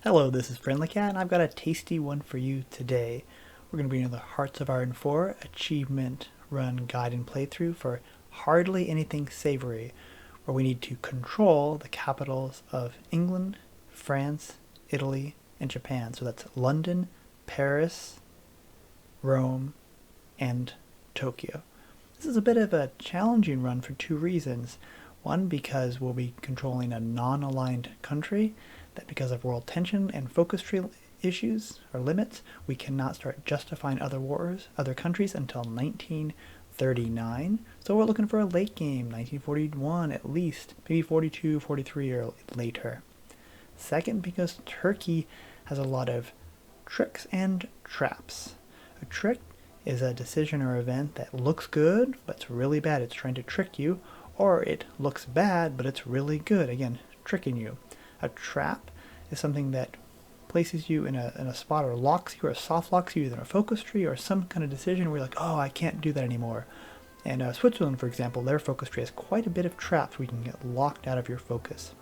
Hello, this is Friendly Cat, and I've got a tasty one for you today. We're going to be in the Hearts of Iron 4 Achievement Run Guide and Playthrough for Hardly Anything Savory, where we need to control the capitals of England, France, Italy, and Japan. So that's London, Paris, Rome, and Tokyo. This is a bit of a challenging run for two reasons. One, because we'll be controlling a non-aligned country, that because of world tension and focus tree issues or limits, we cannot start justifying other wars, other countries until 1939. So we're looking for a late game, 1941 at least, maybe 42, 43 or later. Second, because Turkey has a lot of tricks and traps. A trick is a decision or event that looks good, but it's really bad. It's trying to trick you. Or it looks bad, but it's really good. Again, tricking you. A trap is something that places you in a spot or locks you or soft locks you either in a focus tree or some kind of decision where you're like, oh, I can't do that anymore. And Switzerland, for example, their focus tree has quite a bit of traps where you can get locked out of your focus.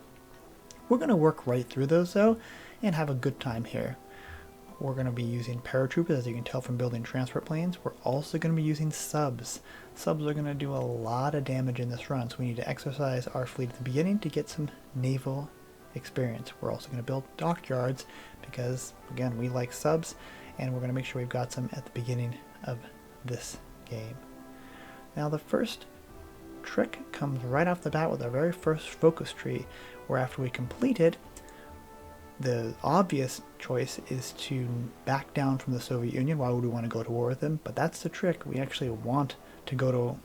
We're going to work right through those, though, and have a good time here. We're going to be using paratroopers, as you can tell from building transport planes. We're also going to be using subs. Subs are going to do a lot of damage in this run, so we need to exercise our fleet at the beginning to get some naval experience. We're also going to build dockyards because, again, we like subs, and we're going to make sure we've got some at the beginning of this game. Now, the first trick comes right off the bat with our very first focus tree, where after we complete it, the obvious choice is to back down from the Soviet Union. Why would we want to go to war with them? But that's the trick. We actually want to go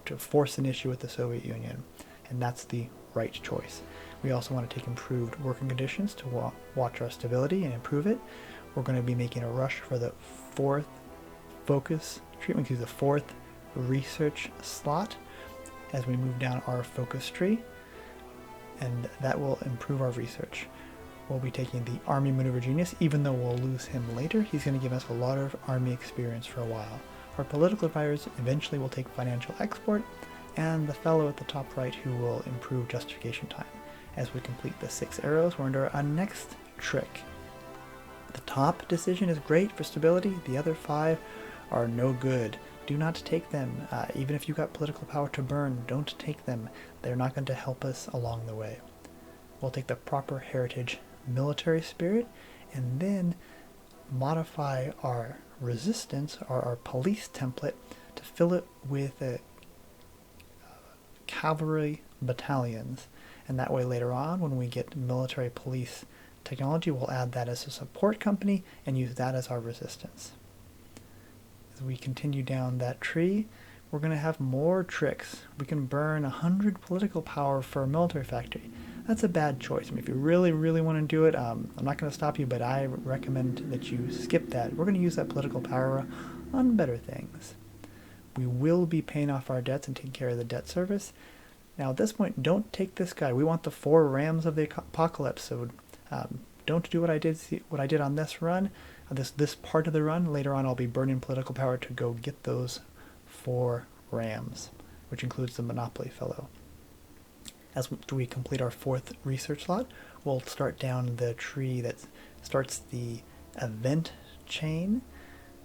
to force an issue with the Soviet Union, and that's the right choice. We also want to take improved working conditions to watch our stability and improve it. We're going to be making a rush for the fourth focus treatment, the fourth research slot as we move down our focus tree, and that will improve our research. We'll be taking the Army Maneuver Genius, even though we'll lose him later. He's going to give us a lot of Army experience for a while. Our political advisors eventually will take financial export, and the fellow at the top right who will improve justification time. As we complete the 6 arrows, we're under our next trick. The top decision is great for stability. The other 5 are no good. Do not take them. Even if you've got political power to burn, don't take them. They're not going to help us along the way. We'll take the proper heritage military spirit and then modify our resistance or our police template to fill it with cavalry battalions, and that way later on when we get military police technology, we'll add that as a support company and use that as our resistance. As we continue down that tree, we're going to have more tricks. We can burn 100 political power for a military factory. That's a bad choice. I mean, if you really, really want to do it, I'm not going to stop you, but I recommend that you skip that. We're going to use that political power on better things. We will be paying off our debts and taking care of the debt service. Now, at this point, don't take this guy. We want the 4 rams of the apocalypse, so don't do what I did on this run, this part of the run. Later on, I'll be burning political power to go get those 4 rams, which includes the Monopoly fellow. As we complete our 4th research slot, we'll start down the tree that starts the event chain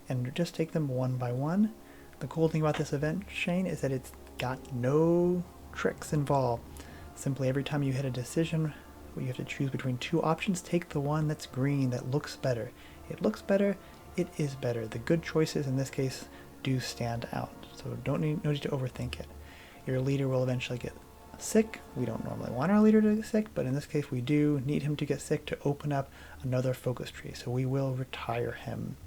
and just take them one by one. The cool thing about this event chain is that it's got no tricks involved. Simply every time you hit a decision, you have to choose between 2 options. Take the one that's green, that looks better. It looks better, it is better. The good choices in this case do stand out, so no need to overthink it. Your leader will eventually get sick. We don't normally want our leader to get sick, but in this case we do need him to get sick to open up another focus tree, so we will retire him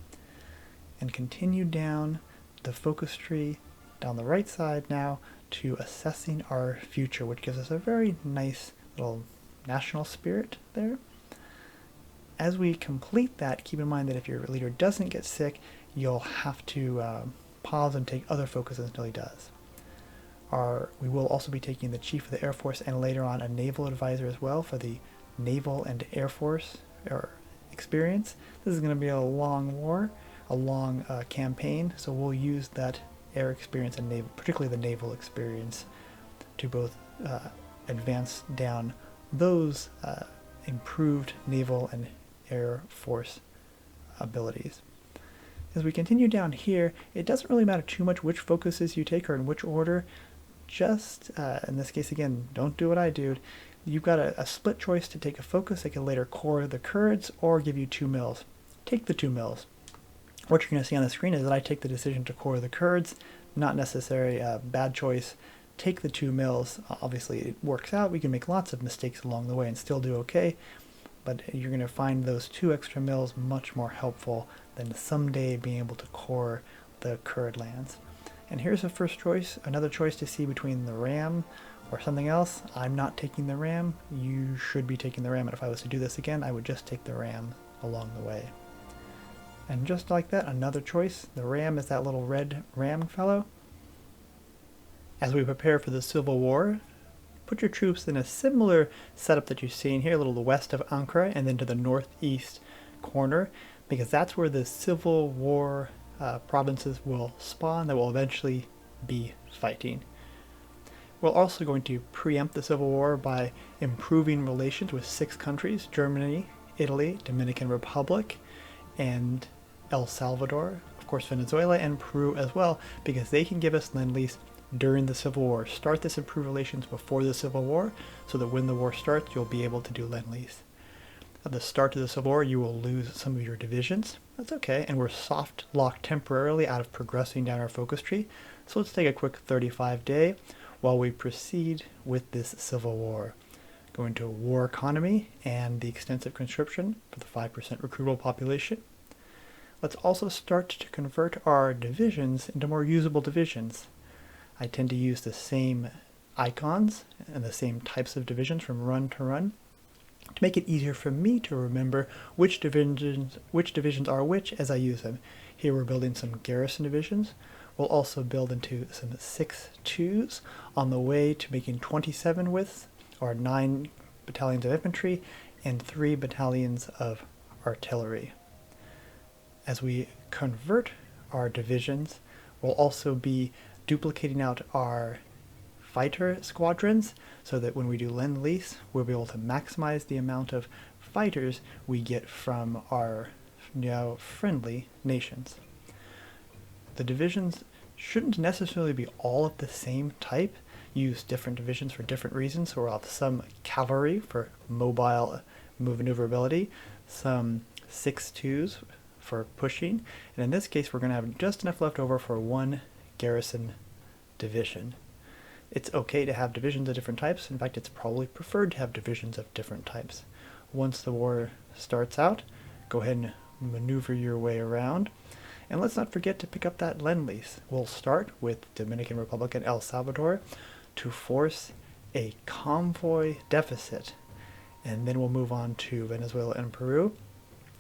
and continue down the focus tree down the right side now to assessing our future, which gives us a very nice little national spirit there. As we complete that, keep in mind that if your leader doesn't get sick, you'll have to pause and take other focuses until he does. We will also be taking the Chief of the Air Force and later on a Naval Advisor as well for the Naval and Air Force experience. This is going to be a long war, a long campaign, so we'll use that air experience and particularly the naval experience to both advance down those improved naval and air force abilities. As we continue down here, it doesn't really matter too much which focuses you take or in which order. Just, in this case again, don't do what I do. You've got a split choice to take a focus that can later core the Kurds or give you 2 mils. Take the 2 mils. What you're going to see on the screen is that I take the decision to core the Kurds. Not necessary, bad choice. Take the 2 mils. Obviously it works out. We can make lots of mistakes along the way and still do okay. But you're going to find those 2 extra mils much more helpful than someday being able to core the Kurd lands. And here's a first choice, another choice to see between the RAM or something else. I'm not taking the RAM. You should be taking the RAM, and if I was to do this again, I would just take the RAM along the way. And just like that, another choice. The RAM is that little red RAM fellow. As we prepare for the Civil War, put your troops in a similar setup that you see in here, a little to the west of Ankara and then to the northeast corner, because that's where the Civil War provinces will spawn that will eventually be fighting. We're also going to preempt the Civil War by improving relations with 6 countries: Germany, Italy, Dominican Republic, and El Salvador, of course Venezuela and Peru as well, because they can give us lend-lease during the Civil War. Start this improved relations before the Civil War so that when the war starts you'll be able to do lend-lease. At the start of the Civil War you will lose some of your divisions. That's okay, and we're soft locked temporarily out of progressing down our focus tree, so let's take a quick 35-day while we proceed with this Civil War. Go into war economy and the extensive conscription for the 5% recruitable population. Let's also start to convert our divisions into more usable divisions. I tend to use the same icons and the same types of divisions from run to run to make it easier for me to remember which divisions are which as I use them. Here we're building some garrison divisions. We'll also build into some 6-2s on the way to making 27 widths, or 9 battalions of infantry and 3 battalions of artillery. As we convert our divisions, we'll also be duplicating out our fighter squadrons so that when we do lend-lease, we'll be able to maximize the amount of fighters we get from our now friendly nations. The divisions shouldn't necessarily be all of the same type. Use different divisions for different reasons. So we'll have some cavalry for mobile maneuverability, some 6-2s for pushing, and in this case we're going to have just enough left over for 1 garrison division. It's okay to have divisions of different types. In fact, it's probably preferred to have divisions of different types. Once the war starts out, go ahead and maneuver your way around. And let's not forget to pick up that lend-lease. We'll start with Dominican Republic and El Salvador to force a convoy deficit. And then we'll move on to Venezuela and Peru.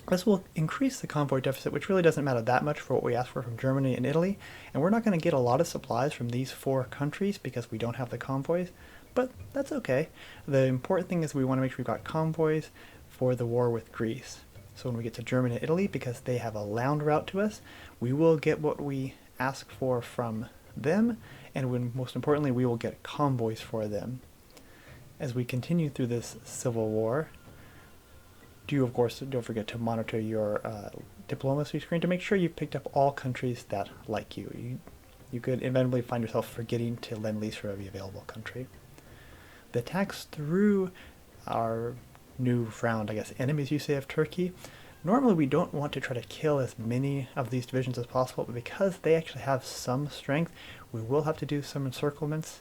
This will increase the convoy deficit, which really doesn't matter that much for what we asked for from Germany and Italy. And we're not going to get a lot of supplies from these 4 countries because we don't have the convoys, but that's okay. The important thing is we want to make sure we've got convoys for the war with Greece. So when we get to Germany and Italy, because they have a land route to us, we will get what we ask for from them, and most importantly, we will get convoys for them. As we continue through this Civil War, of course, don't forget to monitor your diplomacy screen to make sure you've picked up all countries that like you. You could inevitably find yourself forgetting to lend-lease for every available country. The attacks through our newfound, enemies, you say, of Turkey. Normally we don't want to try to kill as many of these divisions as possible, but because they actually have some strength, we will have to do some encirclements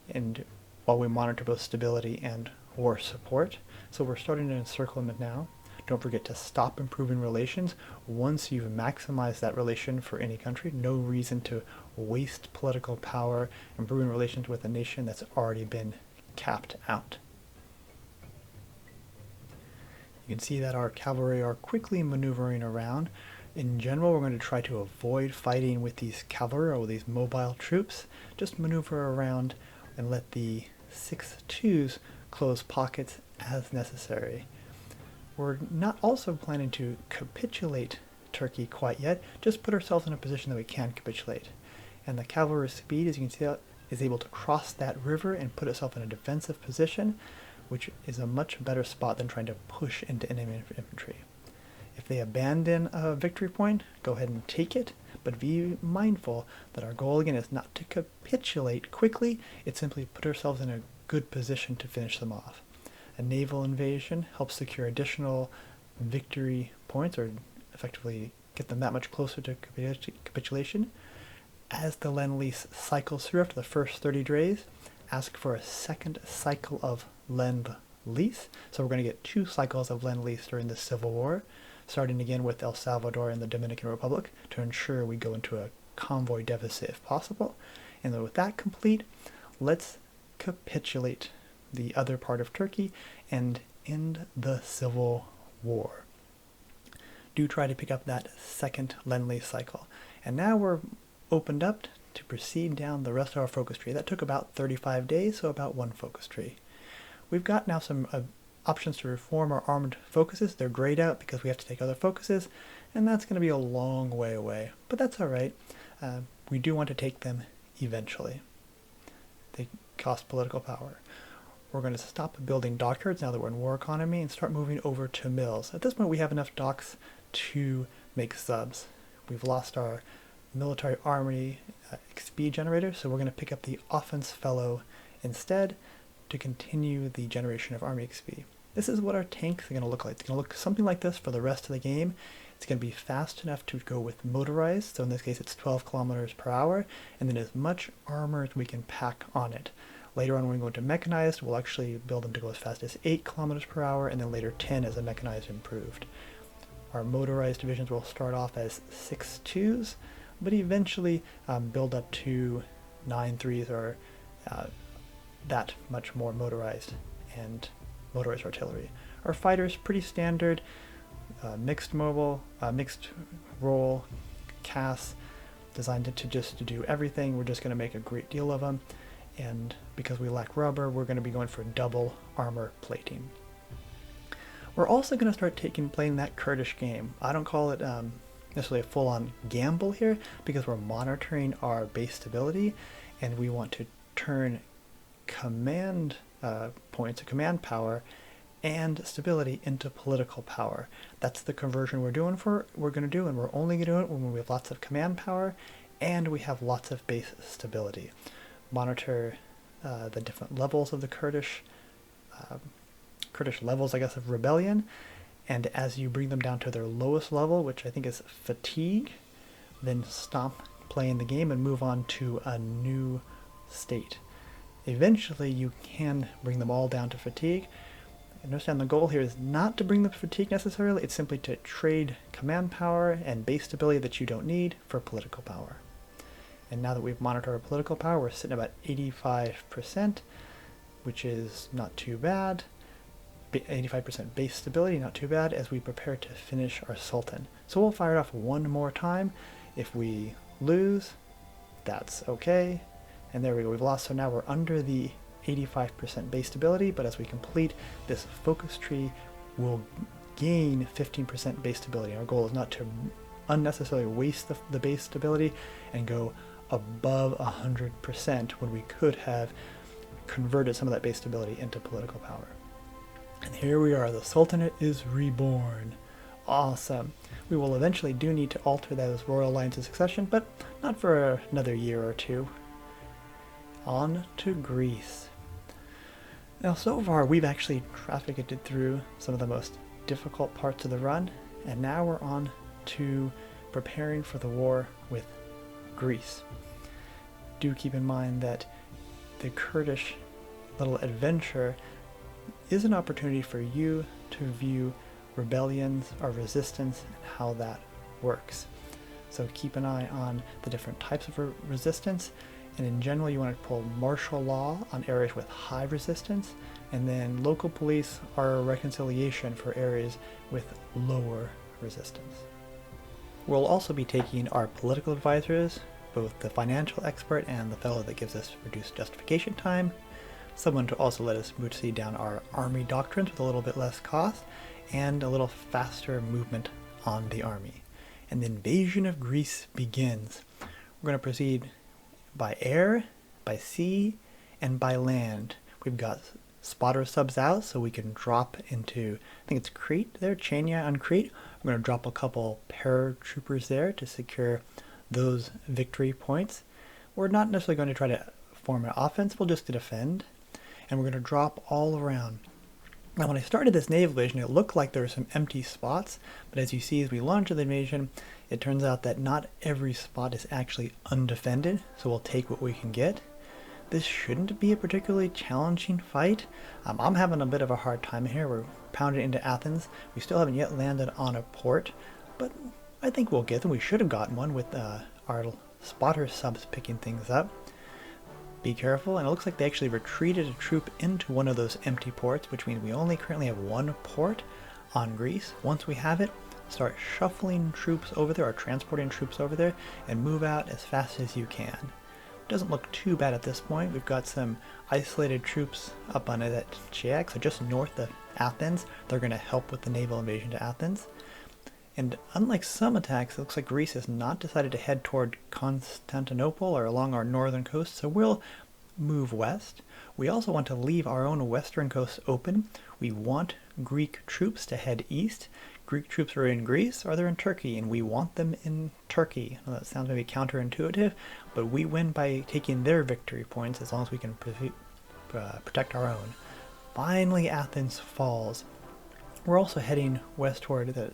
and while we monitor both stability and war support. So we're starting an encirclement now. Don't forget to stop improving relations. Once you've maximized that relation for any country, no reason to waste political power improving relations with a nation that's already been capped out. You can see that our cavalry are quickly maneuvering around. In general, we're going to try to avoid fighting with these cavalry or with these mobile troops. Just maneuver around and let the 6-2s close pockets as necessary. We're not also planning to capitulate Turkey quite yet, just put ourselves in a position that we can capitulate. And the cavalry speed, as you can see, is able to cross that river and put itself in a defensive position, which is a much better spot than trying to push into enemy infantry. If they abandon a victory point, go ahead and take it, but be mindful that our goal again is not to capitulate quickly, it's simply put ourselves in a good position to finish them off. A naval invasion helps secure additional victory points, or effectively get them that much closer to capitulation. As the lend-lease cycles through after the first 30 days, ask for a second cycle of lend-lease. So we're going to get 2 cycles of lend-lease during the Civil War, starting again with El Salvador and the Dominican Republic to ensure we go into a convoy deficit if possible. And then with that complete, let's capitulate the other part of Turkey and end the Civil War. Do try to pick up that second lend-lease cycle. And now we're opened up to proceed down the rest of our focus tree. That took about 35 days, so about 1 focus tree. We've got now some options to reform our armed focuses. They're grayed out because we have to take other focuses, and that's going to be a long way away, but that's all right. We do want to take them eventually. They cost political power. We're going to stop building dockyards now that we're in war economy and start moving over to mills. At this point we have enough docks to make subs. We've lost our military army XP generator, so we're going to pick up the offense fellow instead to continue the generation of army XP. This is what our tanks are going to look like. It's going to look something like this for the rest of the game. It's going to be fast enough to go with motorized, so in this case it's 12 kilometers per hour, and then as much armor as we can pack on it. Later on when we go into mechanized, we'll actually build them to go as fast as 8 kilometers per hour, and then later 10 as a mechanized improved. Our motorized divisions will start off as 6.2s, but eventually build up to 9.3s or that much more motorized and motorized artillery. Our fighters pretty standard, mixed mobile, mixed role, CAS, designed to just do everything. We're just going to make a great deal of them, and because we lack rubber, we're going to be going for double armor plating. We're also going to start playing that Kurdish game. I don't call it necessarily a full-on gamble here because we're monitoring our base stability, and we want to turn command points, command power, and stability into political power. That's the conversion we're going to do, and we're only going to do it when we have lots of command power and we have lots of base stability. Monitor the different levels of the Kurdish levels, I guess, of rebellion, and as you bring them down to their lowest level, which I think is fatigue, then stop playing the game and move on to a new state. Eventually you can bring them all down to fatigue. Understand the goal here is not to bring them to fatigue necessarily, it's simply to trade command power and base stability that you don't need for political power. And now that we've monitored our political power, we're sitting about 85%, which is not too bad. 85% base stability, not too bad, as we prepare to finish our Sultan. So we'll fire it off one more time. If we lose, that's okay. And there we go, we've lost, so now we're under the 85% base stability, but as we complete this focus tree, we'll gain 15% base stability. Our goal is not to unnecessarily waste the base stability and go above 100% when we could have converted some of that base stability into political power. And here we are, the Sultanate is reborn. Awesome. We will eventually do need to alter those royal lines of succession, but not for another year or two. On to Greece. Now so far we've actually trafficked through some of the most difficult parts of the run, and now we're on to preparing for the war with Greece. Do keep in mind that the Kurdish little adventure is an opportunity for you to view rebellions or resistance and how that works. So keep an eye on the different types of resistance, and in general you want to pull martial law on areas with high resistance, and then local police or reconciliation for areas with lower resistance. We'll also be taking our political advisors, both the financial expert and the fellow that gives us reduced justification time, someone to also let us see down our army doctrines with a little bit less cost, and a little faster movement on the army. And the invasion of Greece begins. We're going to proceed by air, by sea, and by land. We've got spotter subs out so we can drop into, I think it's Crete there, Chania on Crete, I'm going to drop a couple paratroopers there to secure those victory points. We're not necessarily going to try to form an offense, we'll just defend. And we're going to drop all around. Now when I started this naval invasion, it looked like there were some empty spots, but as you see as we launch the invasion, it turns out that not every spot is actually undefended, so we'll take what we can get. This shouldn't be a particularly challenging fight. I'm having a bit of a hard time here. We're pounding into Athens. We still haven't yet landed on a port, but I think we'll get them. We should have gotten one with our spotter subs picking things up. Be careful, and it looks like they actually retreated a troop into one of those empty ports, which means we only currently have one port on Greece. Once we have it, start shuffling troops over there or transporting troops over there and move out as fast as you can. Doesn't look too bad at this point. We've got some isolated troops up on that Chiac, so just north of Athens. They're going to help with the naval invasion to Athens. And unlike some attacks, it looks like Greece has not decided to head toward Constantinople or along our northern coast, so we'll move west. We also want to leave our own western coast open. We want Greek troops to head east. Greek troops are in Greece or they're in Turkey, and we want them in Turkey. Well, that sounds maybe counterintuitive, but we win by taking their victory points as long as we can protect our own. Finally, Athens falls. We're also heading west toward the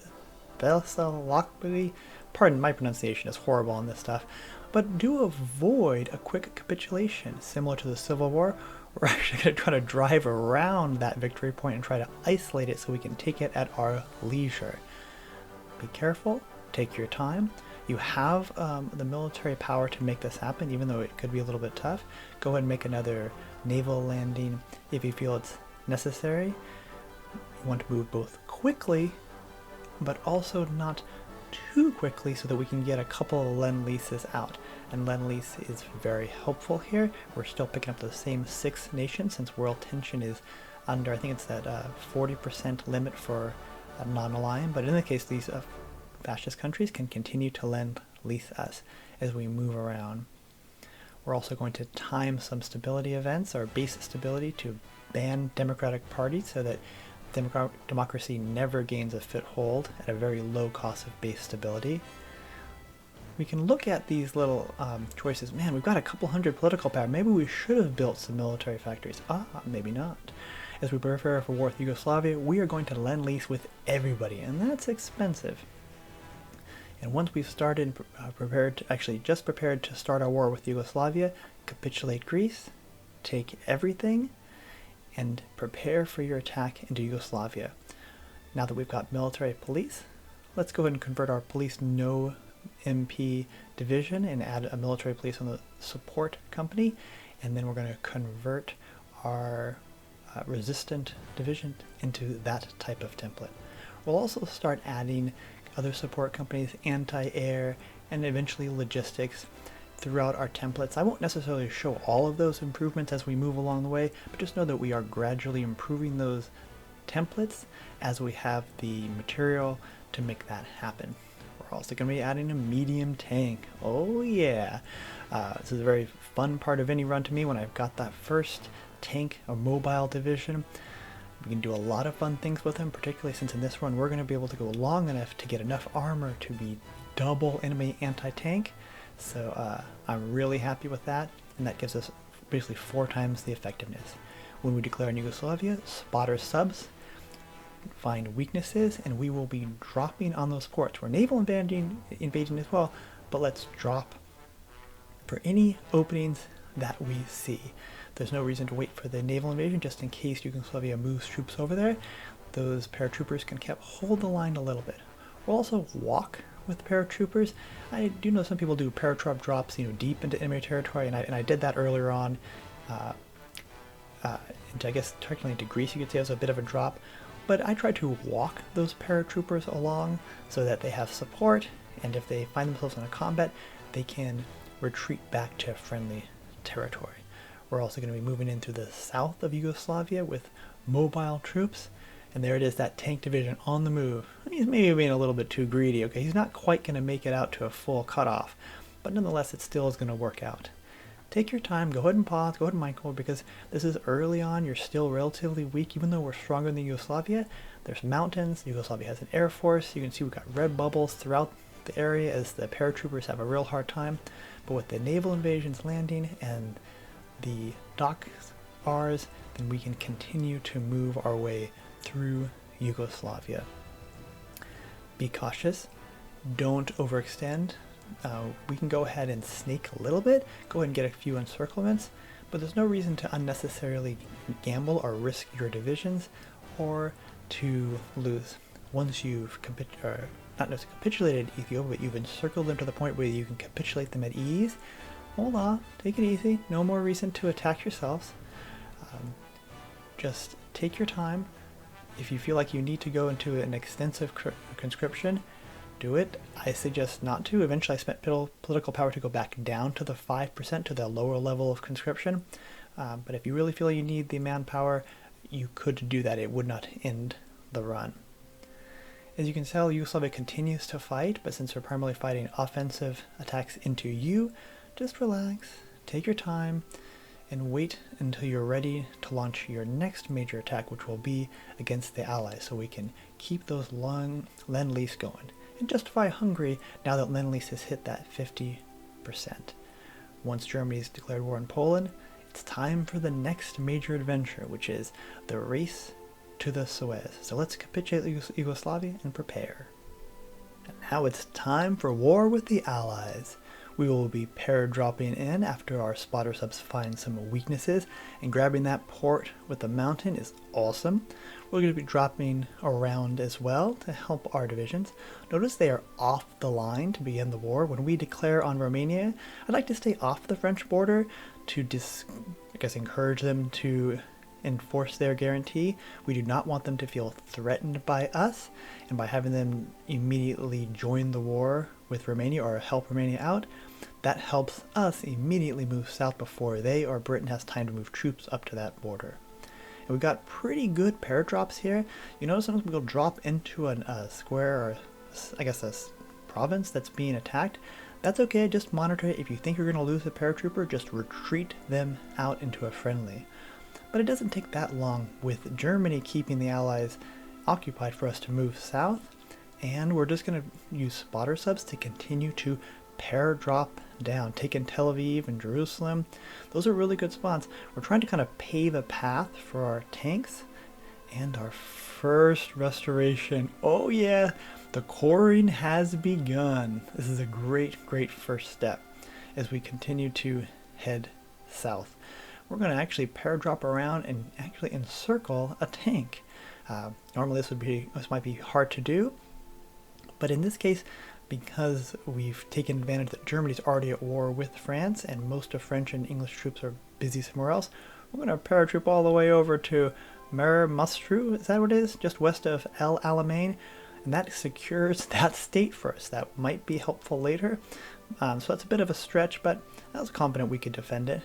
Thessaloniki. Pardon, my pronunciation is horrible on this stuff, but do avoid a quick capitulation. Similar to the Civil War, we're actually going to try to drive around that victory point and try to isolate it so we can take it at our leisure. Be careful, take your time. You have the military power to make this happen, even though it could be a little bit tough. Go ahead and make another naval landing if you feel it's necessary. You want to move both quickly but also not too quickly so that we can get a couple of lend-leases out. And lend-lease is very helpful here. We're still picking up the same 6 nations since world tension is under, I think it's that 40% limit for non-aligned, but in the case these fascist countries can continue to lend-lease us as we move around. We're also going to time some stability events or base stability to ban democratic parties so that democracy never gains a foothold at a very low cost of base stability. We can look at these little choices. Man, we've got a couple hundred political power. Maybe we should have built some military factories. Maybe not. As we prepare for war with Yugoslavia, we are going to lend-lease with everybody, and that's expensive. And once we've started just prepared to start our war with Yugoslavia, capitulate Greece, take everything, and prepare for your attack into Yugoslavia. Now that we've got military police, let's go ahead and convert our police no MP division and add a military police on the support company, and then we're going to convert our resistant division into that type of template. We'll also start adding other support companies, anti-air, and eventually logistics throughout our templates. I won't necessarily show all of those improvements as we move along the way, but just know that we are gradually improving those templates as we have the material to make that happen. We're also going to be adding a medium tank. Oh yeah! This is a very fun part of any run to me when I've got that first tank, a mobile division. We can do a lot of fun things with them, particularly since in this run we're going to be able to go long enough to get enough armor to be double enemy anti-tank. So I'm really happy with that, and that gives us basically 4 times the effectiveness. When we declare in Yugoslavia, spotter subs, find weaknesses, and we will be dropping on those ports. We're naval invading as well, but let's drop for any openings that we see. There's no reason to wait for the naval invasion, just in case Yugoslavia moves troops over there. Those paratroopers can hold the line a little bit. We'll also walk with paratroopers. I do know some people do paratrop drops, deep into enemy territory, and I did that earlier on. I guess technically into Greece, you could say it was a bit of a drop, but I try to walk those paratroopers along so that they have support, and if they find themselves in a combat, they can retreat back to friendly territory. We're also going to be moving into the south of Yugoslavia with mobile troops. And there it is, that tank division on the move. He's maybe being a little bit too greedy, okay? He's not quite going to make it out to a full cutoff, but nonetheless, it still is going to work out. take your time, go ahead and pause, go ahead and micro, because this is early on, you're still relatively weak, even though we're stronger than Yugoslavia. There's mountains, Yugoslavia has an air force, you can see we've got red bubbles throughout the area as the paratroopers have a real hard time. But with the naval invasions landing and the docks ours, then we can continue to move our way through Yugoslavia. Be cautious, don't overextend. We can go ahead and snake a little bit, go ahead and get a few encirclements, but there's no reason to unnecessarily gamble or risk your divisions or to lose. Once you've not just capitulated Ethiopia, but you've encircled them to the point where you can capitulate them at ease, hold on, take it easy, no more reason to attack yourselves. Just take your time. If you feel like you need to go into an extensive conscription, do it. I suggest not to. Eventually I spent political power to go back down to the 5%, to the lower level of conscription. But if you really feel you need the manpower, you could do that. It would not end the run. As you can tell, Yugoslavia continues to fight, but since we're primarily fighting offensive attacks into you, just relax, take your time, and wait until you're ready to launch your next major attack, which will be against the Allies, so we can keep those long lend-lease going and justify Hungary now that lend-lease has hit that 50%. Once Germany's declared war on Poland, it's time for the next major adventure, which is the race to the Suez. So let's capitulate Yugoslavia and prepare. And now it's time for war with the Allies. We will be paradropping in after our spotter subs find some weaknesses, and grabbing that port with the mountain is awesome. We're going to be dropping around as well to help our divisions. Notice they are off the line to begin the war. When we declare on Romania, I'd like to stay off the French border to encourage them to enforce their guarantee. We do not want them to feel threatened by us, and by having them immediately join the war with Romania or help Romania out, that helps us immediately move south before they or Britain has time to move troops up to that border. And we've got pretty good paradrops here. You notice sometimes we'll drop into a square, or I guess a province that's being attacked. That's okay, just monitor it. If you think you're going to lose a paratrooper, just retreat them out into a friendly. But it doesn't take that long with Germany keeping the Allies occupied for us to move south, and we're just going to use spotter subs to continue to paradrop down, taking Tel Aviv and Jerusalem. Those are really good spots. We're trying to kind of pave a path for our tanks and our first restoration. Oh yeah, the coring has begun. This is a great first step as we continue to head south. We're going to actually paradrop around and actually encircle a tank. Normally this might be hard to do, but in this case, because we've taken advantage that Germany's already at war with France and most of French and English troops are busy somewhere else, we're going to paratroop all the way over to Mustru, is that what it is? Just west of El Alamein, and that secures that state for us. That might be helpful later. So that's a bit of a stretch, but I was confident we could defend it.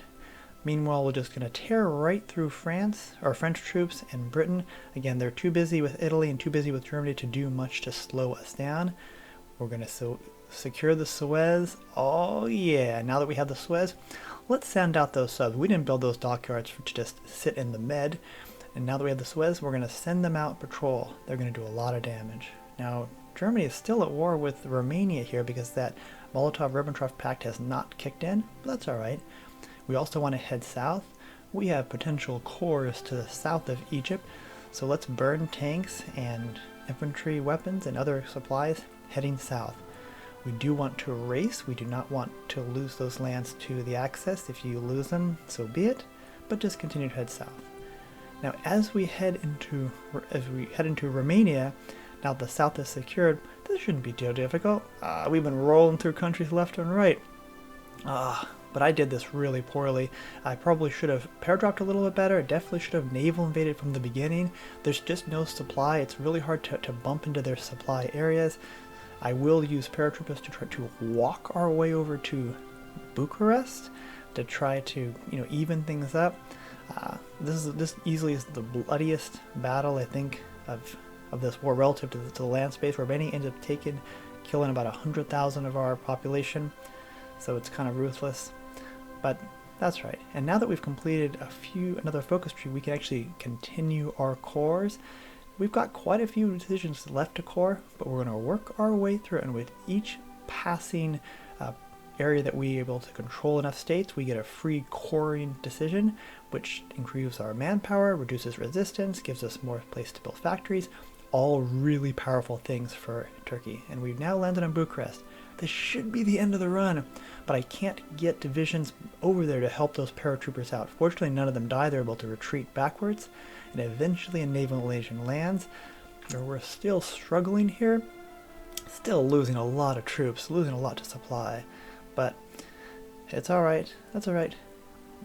Meanwhile, we're just going to tear right through France, or French troops, and Britain. Again, they're too busy with Italy and too busy with Germany to do much to slow us down. We're going to secure the Suez. Oh yeah, now that we have the Suez, let's send out those subs. We didn't build those dockyards to just sit in the Med. And now that we have the Suez, we're going to send them out patrol. They're going to do a lot of damage. Now, Germany is still at war with Romania here because that Molotov-Ribbentrop Pact has not kicked in, but that's alright. We also want to head south. We have potential cores to the south of Egypt, so let's burn tanks and infantry weapons and other supplies heading south. We do want to race. We do not want to lose those lands to the Axis. If you lose them, so be it, but just continue to head south. Now, as we head into Romania, now the south is secured, this shouldn't be too difficult. We've been rolling through countries left and right. But I did this really poorly. I probably should have paradropped a little bit better. I definitely should have naval invaded from the beginning. There's just no supply. It's really hard to bump into their supply areas. I will use paratroopers to try to walk our way over to Bucharest to try to even things up. This easily is the bloodiest battle, I think, of this war relative to the land space. Romania ended up killing about 100,000 of our population, so it's kind of ruthless. But That's right. And now that we've completed another focus tree, we can actually continue our cores. We've got quite a few decisions left to core, but we're going to work our way through it, and with each passing area that we're able to control enough states, we get a free coring decision, which improves our manpower, reduces resistance, gives us more place to build factories. All really powerful things for Turkey. And we've now landed on Bucharest. This should be the end of the run, but I can't get divisions over there to help those paratroopers out. Fortunately, none of them die. They're able to retreat backwards, and eventually a naval invasion lands. We're still struggling here, still losing a lot of troops, losing a lot to supply, but it's alright, that's alright.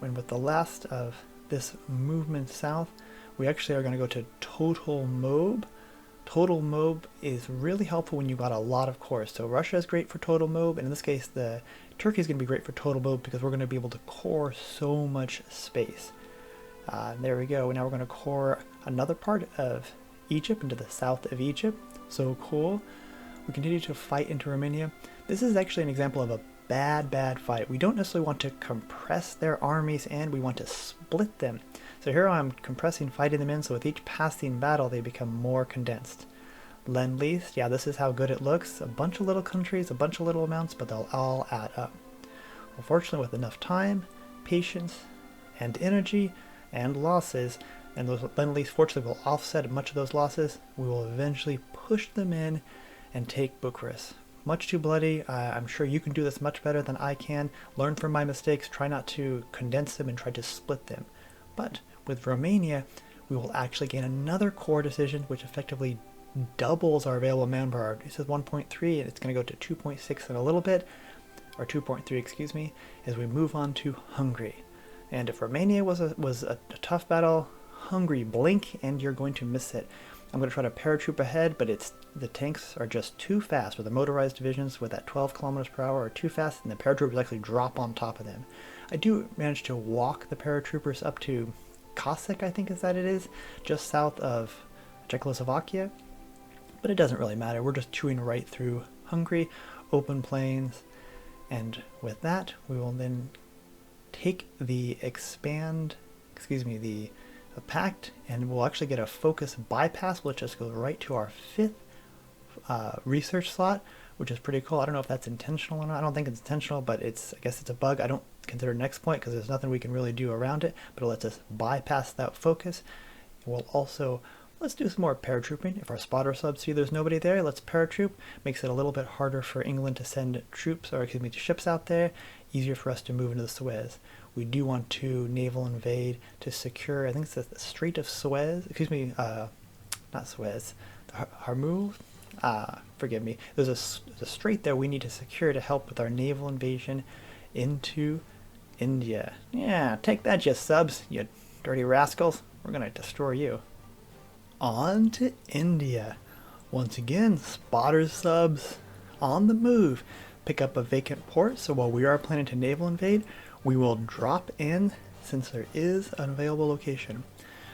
And with the last of this movement south, we actually are going to go to total mob. Total mob is really helpful when you've got a lot of cores. So Russia is great for total mob, and in this case the Turkey is going to be great for total mob because we're going to be able to core so much space. There we go. Now we're going to core another part of Egypt into the south of Egypt. So cool. We continue to fight into Romania. This is actually an example of a bad fight. We don't necessarily want to compress their armies in, we want to split them. So here I'm compressing, fighting them in, so with each passing battle they become more condensed. Lend-lease, yeah, this is how good it looks. A bunch of little countries, a bunch of little amounts, but they'll all add up. Unfortunately, with enough time, patience, and energy, and losses, and those lend-lease fortunately will offset much of those losses, we will eventually push them in and take Bucharest. Much too bloody. I'm sure you can do this much better than I can. Learn from my mistakes, try not to condense them and try to split them. But with Romania, we will actually gain another core decision, which effectively doubles our available manpower. It says 1.3, and it's going to go to 2.6 in a little bit, or 2.3, excuse me, as we move on to Hungary. And if Romania was a tough battle, Hungary, blink and you're going to miss it. I'm going to try to paratroop ahead, but the tanks are just too fast, or the motorized divisions with that 12 kilometers per hour are too fast, and the paratroopers actually drop on top of them. I do manage to walk the paratroopers up to Cossack, I think is that it is, just south of Czechoslovakia, but it doesn't really matter. We're just chewing right through Hungary, open plains, and with that we will then take the pact, and we'll actually get a focus bypass, which just goes right to our 5th research slot, which is pretty cool. I don't know if that's intentional or not. I don't think it's intentional, but I guess it's a bug. I don't consider next point because there's nothing we can really do around it, but it lets us bypass that focus. We'll also, let's do some more paratrooping. If our spotter subs see there's nobody there, let's paratroop. Makes it a little bit harder for England to send troops, or excuse me, ships out there. Easier for us to move into the Suez. We do want to naval invade to secure, I think it's the Strait of Suez, excuse me, not Suez, the Hormuz, forgive me. There's a strait there we need to secure to help with our naval invasion into India. Yeah, take that, you subs, you dirty rascals. We're gonna destroy you. On to India. Once again, spotter subs on the move. Pick up a vacant port, so while we are planning to naval invade, we will drop in since there is an available location.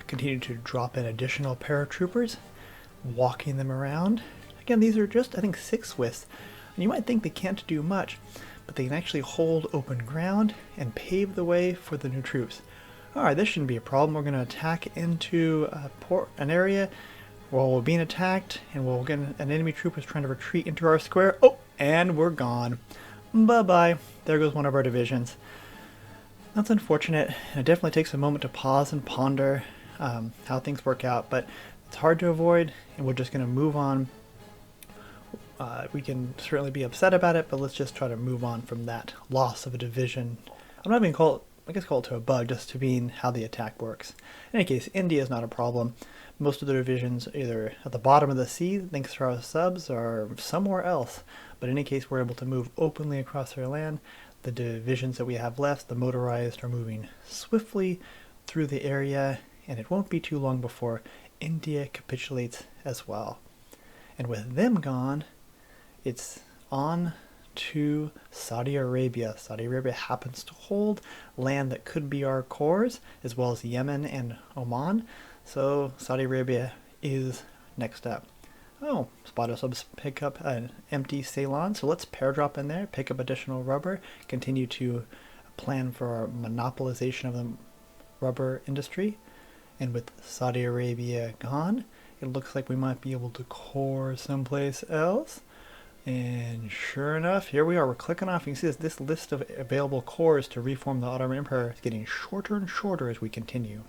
Continue to drop in additional paratroopers, walking them around. Again, these are just, I think, 6 Swiss, and you might think they can't do much, but they can actually hold open ground and pave the way for the new troops. Alright, this shouldn't be a problem. We're going to attack into an area while we're being attacked, and we'll get an enemy troop is trying to retreat into our square. Oh, and we're gone. Bye-bye. There goes one of our divisions. That's unfortunate, and it definitely takes a moment to pause and ponder how things work out, but it's hard to avoid, and we're just going to move on. We can certainly be upset about it, but let's just try to move on from that loss of a division. I'm not even call it to a bug, just to being how the attack works. In any case, India is not a problem. Most of the divisions are either at the bottom of the sea, thanks to our subs, or somewhere else. But in any case, we're able to move openly across their land. The divisions that we have left, the motorized, are moving swiftly through the area, and it won't be too long before India capitulates as well. And with them gone, it's on to Saudi Arabia. Saudi Arabia happens to hold land that could be our cores, as well as Yemen and Oman. So Saudi Arabia is next up. Oh, spotter subs pick up an empty Ceylon, so let's paradrop in there, pick up additional rubber, continue to plan for our monopolization of the rubber industry. And with Saudi Arabia gone, it looks like we might be able to core someplace else. And sure enough, here we are. We're clicking off. You can see this list of available cores to reform the Ottoman Empire is getting shorter and shorter as we continue.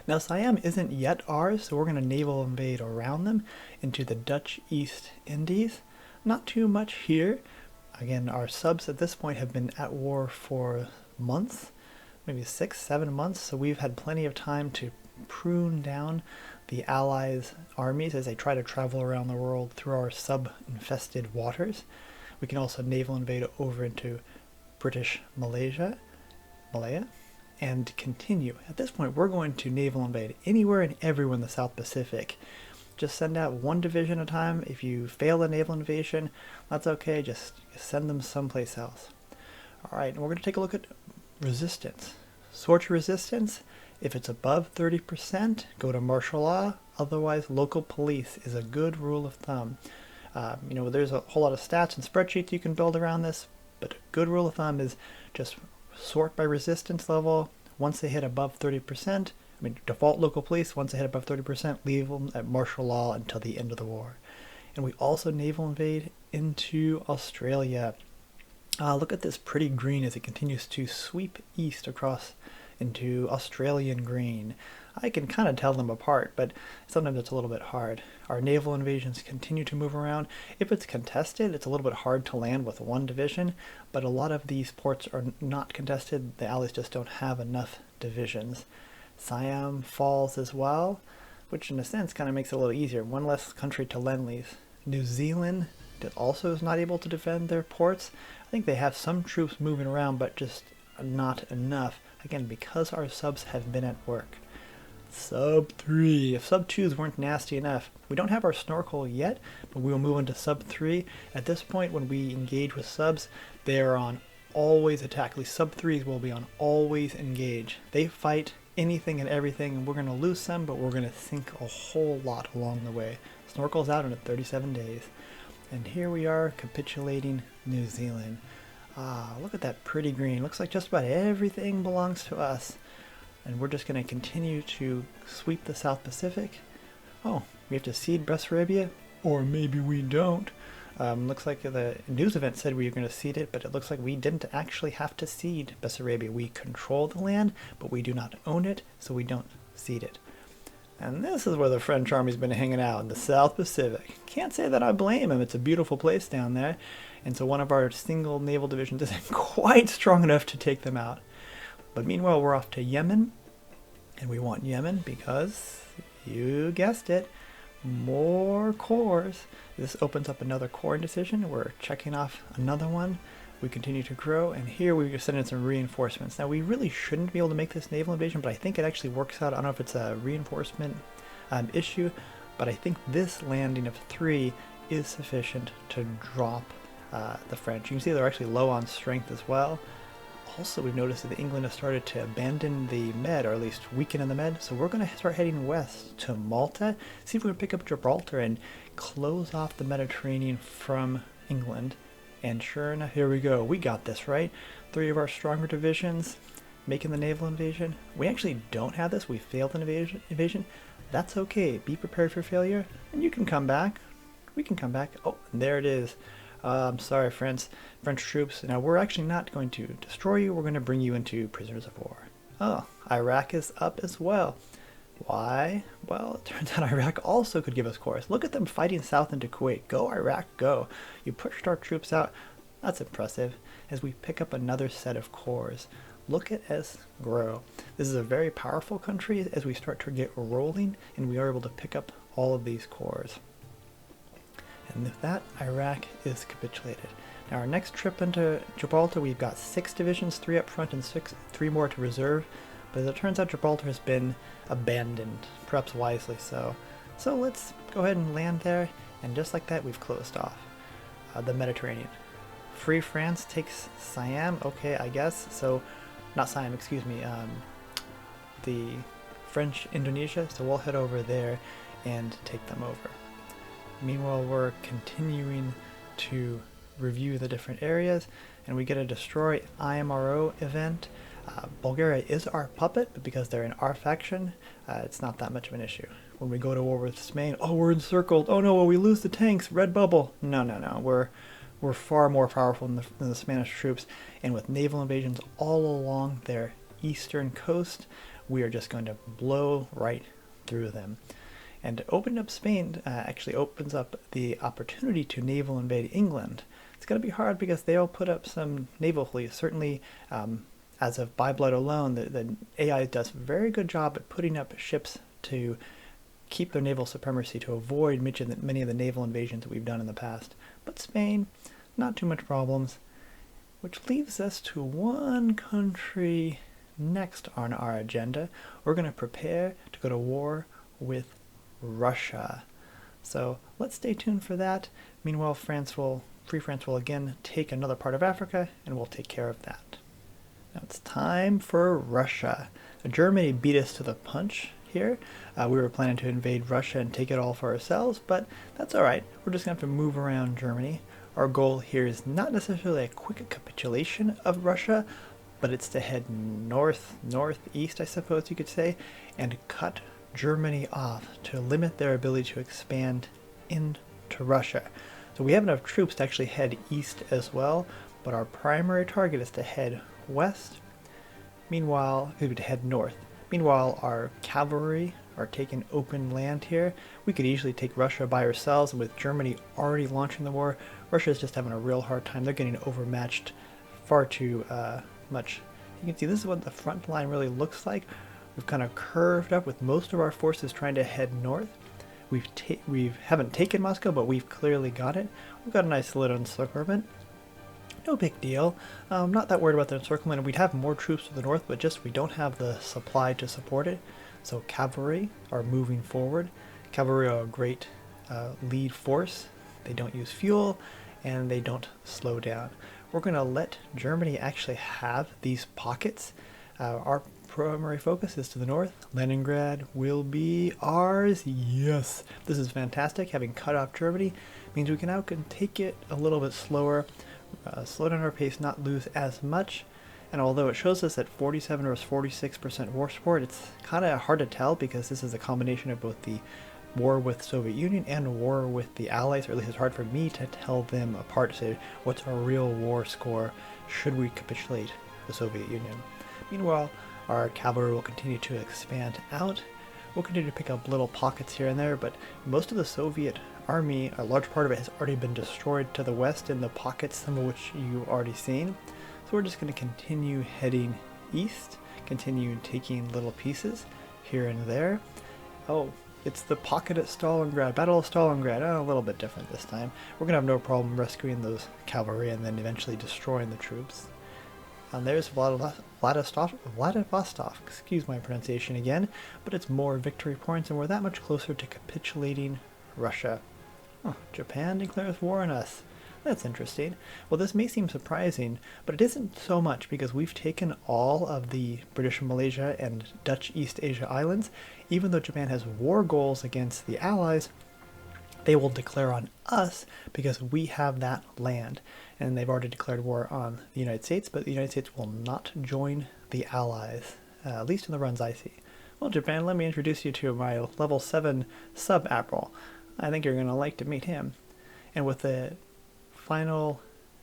Now Siam isn't yet ours, so we're going to naval invade around them into the Dutch East Indies. Not too much here. Again, our subs at this point have been at war for months, maybe 6-7 months, so we've had plenty of time to prune down the Allies' armies as they try to travel around the world through our sub-infested waters. We can also naval invade over into British Malaya, and continue. At this point, we're going to naval invade anywhere and everywhere in the South Pacific. Just send out one division at a time. If you fail a naval invasion, that's okay. Just send them someplace else. All right, and we're going to take a look at resistance. Sort your resistance. If it's above 30%, go to martial law. Otherwise, local police is a good rule of thumb. There's a whole lot of stats and spreadsheets you can build around this, but a good rule of thumb is just sort by resistance level. Once they hit above 30%, default local police, once they hit above 30%, leave them at martial law until the end of the war. And we also naval invade into Australia. Look at this pretty green as it continues to sweep east across into Australian green. I can kind of tell them apart, but sometimes it's a little bit hard. Our naval invasions continue to move around. If it's contested, it's a little bit hard to land with one division, but a lot of these ports are not contested. The Allies just don't have enough divisions. Siam falls as well, which in a sense kind of makes it a little easier. One less country to lend-lease. New Zealand also is not able to defend their ports. I think they have some troops moving around, but just not enough. Again, because our subs have been at work. Sub 3. If sub 2s weren't nasty enough, we don't have our snorkel yet, but we will move into sub 3. At this point, when we engage with subs, they are on always attack. At least sub 3s will be on always engage. They fight anything and everything, and we're going to lose some, but we're going to sink a whole lot along the way. Snorkel's out in 37 days. And here we are capitulating New Zealand. Look at that pretty green. Looks like just about everything belongs to us. And we're just going to continue to sweep the South Pacific. Oh, we have to cede Bessarabia? Or maybe we don't. Looks like the news event said we were going to cede it, but it looks like we didn't actually have to cede Bessarabia. We control the land, but we do not own it, so we don't cede it. And this is where the French army's been hanging out, in the South Pacific. Can't say that I blame them. It's a beautiful place down there. And so one of our single naval divisions isn't quite strong enough to take them out. But meanwhile, we're off to Yemen. And we want Yemen because, you guessed it, more cores. This opens up another core indecision. We're checking off another one. We continue to grow, and here we just send in some reinforcements. Now, we really shouldn't be able to make this naval invasion, but I think it actually works out. I don't know if it's a reinforcement issue, but I think this landing of 3 is sufficient to drop the French. You can see they're actually low on strength as well. Also, we've noticed that England has started to abandon the Med, or at least weaken in the Med, so we're going to start heading west to Malta, see if we can pick up Gibraltar and close off the Mediterranean from England. And sure enough, here we go. We got this, right? 3 of our stronger divisions making the naval invasion. We actually don't have this. We failed an invasion. That's okay. Be prepared for failure, and you can come back. We can come back. Oh, and there it is. I'm sorry, French troops. Now, we're actually not going to destroy you. We're going to bring you into prisoners of war. Oh, Iraq is up as well. Why? Well, it turns out Iraq also could give us cores. Look at them fighting south into Kuwait. Go, Iraq, go. You pushed our troops out. That's impressive. As we pick up another set of cores. Look at us grow. This is a very powerful country as we start to get rolling, and we are able to pick up all of these cores. And with that, Iraq is capitulated. Now, our next trip into Gibraltar, we've got 6 divisions, 3 up front and 3 more to reserve. But as it turns out, Gibraltar has been abandoned, perhaps wisely so. So let's go ahead and land there, and just like that, we've closed off the Mediterranean. Free France takes Siam, okay, I guess. So, not Siam, excuse me, the French Indonesia, so we'll head over there and take them over. Meanwhile, we're continuing to review the different areas, and we get a destroy IMRO event. Bulgaria is our puppet, but because they're in our faction, it's not that much of an issue. When we go to war with Spain, oh, we're encircled. Oh no, well, we lose the tanks. Red bubble. No, no, no. We're far more powerful than the Spanish troops, and with naval invasions all along their eastern coast, we are just going to blow right through them. And opening up Spain actually opens up the opportunity to naval invade England. It's going to be hard because they'll put up some naval fleets. Certainly, as of by blood alone, the AI does a very good job at putting up ships to keep their naval supremacy, to avoid many of the naval invasions that we've done in the past. But Spain, not too much problems, which leaves us to one country next on our agenda. We're going to prepare to go to war with Russia. So let's stay tuned for that. Meanwhile, Free France will again take another part of Africa, and we'll take care of that. Now it's time for Russia. Germany beat us to the punch here. We were planning to invade Russia and take it all for ourselves, but that's alright. We're just going to have to move around Germany. Our goal here is not necessarily a quick capitulation of Russia, but it's to head northeast, I suppose you could say, and cut Germany off to limit their ability to expand into Russia. So we have enough troops to actually head east as well, but our primary target is to head west. Meanwhile, to head north. Meanwhile, our cavalry are taking open land here. We could easily take Russia by ourselves, and with Germany already launching the war, Russia is just having a real hard time. They're getting overmatched far too much. You can see this is what the front line really looks like. We've kind of curved up with most of our forces trying to head north. We haven't taken Moscow, but we've clearly got it. We've got a nice little encirclement. No big deal. I'm not that worried about the encirclement. We'd have more troops to the north, but just we don't have the supply to support it. So cavalry are moving forward. Cavalry are a great lead force. They don't use fuel, and they don't slow down. We're going to let Germany actually have these pockets. Our primary focus is to the north. Leningrad will be ours. Yes, this is fantastic. Having cut off Germany means we can now take it a little bit slower, slow down our pace, not lose as much. And although it shows us at 47 or 46% war support, it's kind of hard to tell because this is a combination of both the war with Soviet Union and war with the Allies, or at least it's hard for me to tell them apart, to say what's our real war score should we capitulate the Soviet Union. Meanwhile, our cavalry will continue to expand out. We'll continue to pick up little pockets here and there, but most of the Soviet army, a large part of it, has already been destroyed to the west in the pockets, some of which you've already seen. So we're just going to continue heading east, continue taking little pieces here and there. Oh, it's the pocket at Stalingrad, Battle of Stalingrad. Oh, a little bit different this time. We're going to have no problem rescuing those cavalry and then eventually destroying the troops. And there's Vladivostok, excuse my pronunciation again, but it's more victory points and we're that much closer to capitulating Russia. Oh, Japan declares war on us. That's interesting. Well, this may seem surprising, but it isn't so much because we've taken all of the British Malaysia and Dutch East Asia islands. Even though Japan has war goals against the Allies, they will declare on us because we have that land. And they've already declared war on the United States, but the United States will not join the Allies, at least in the runs I see. Well, Japan, let me introduce you to my level 7 sub-admiral. I think you're going to like to meet him. And with the final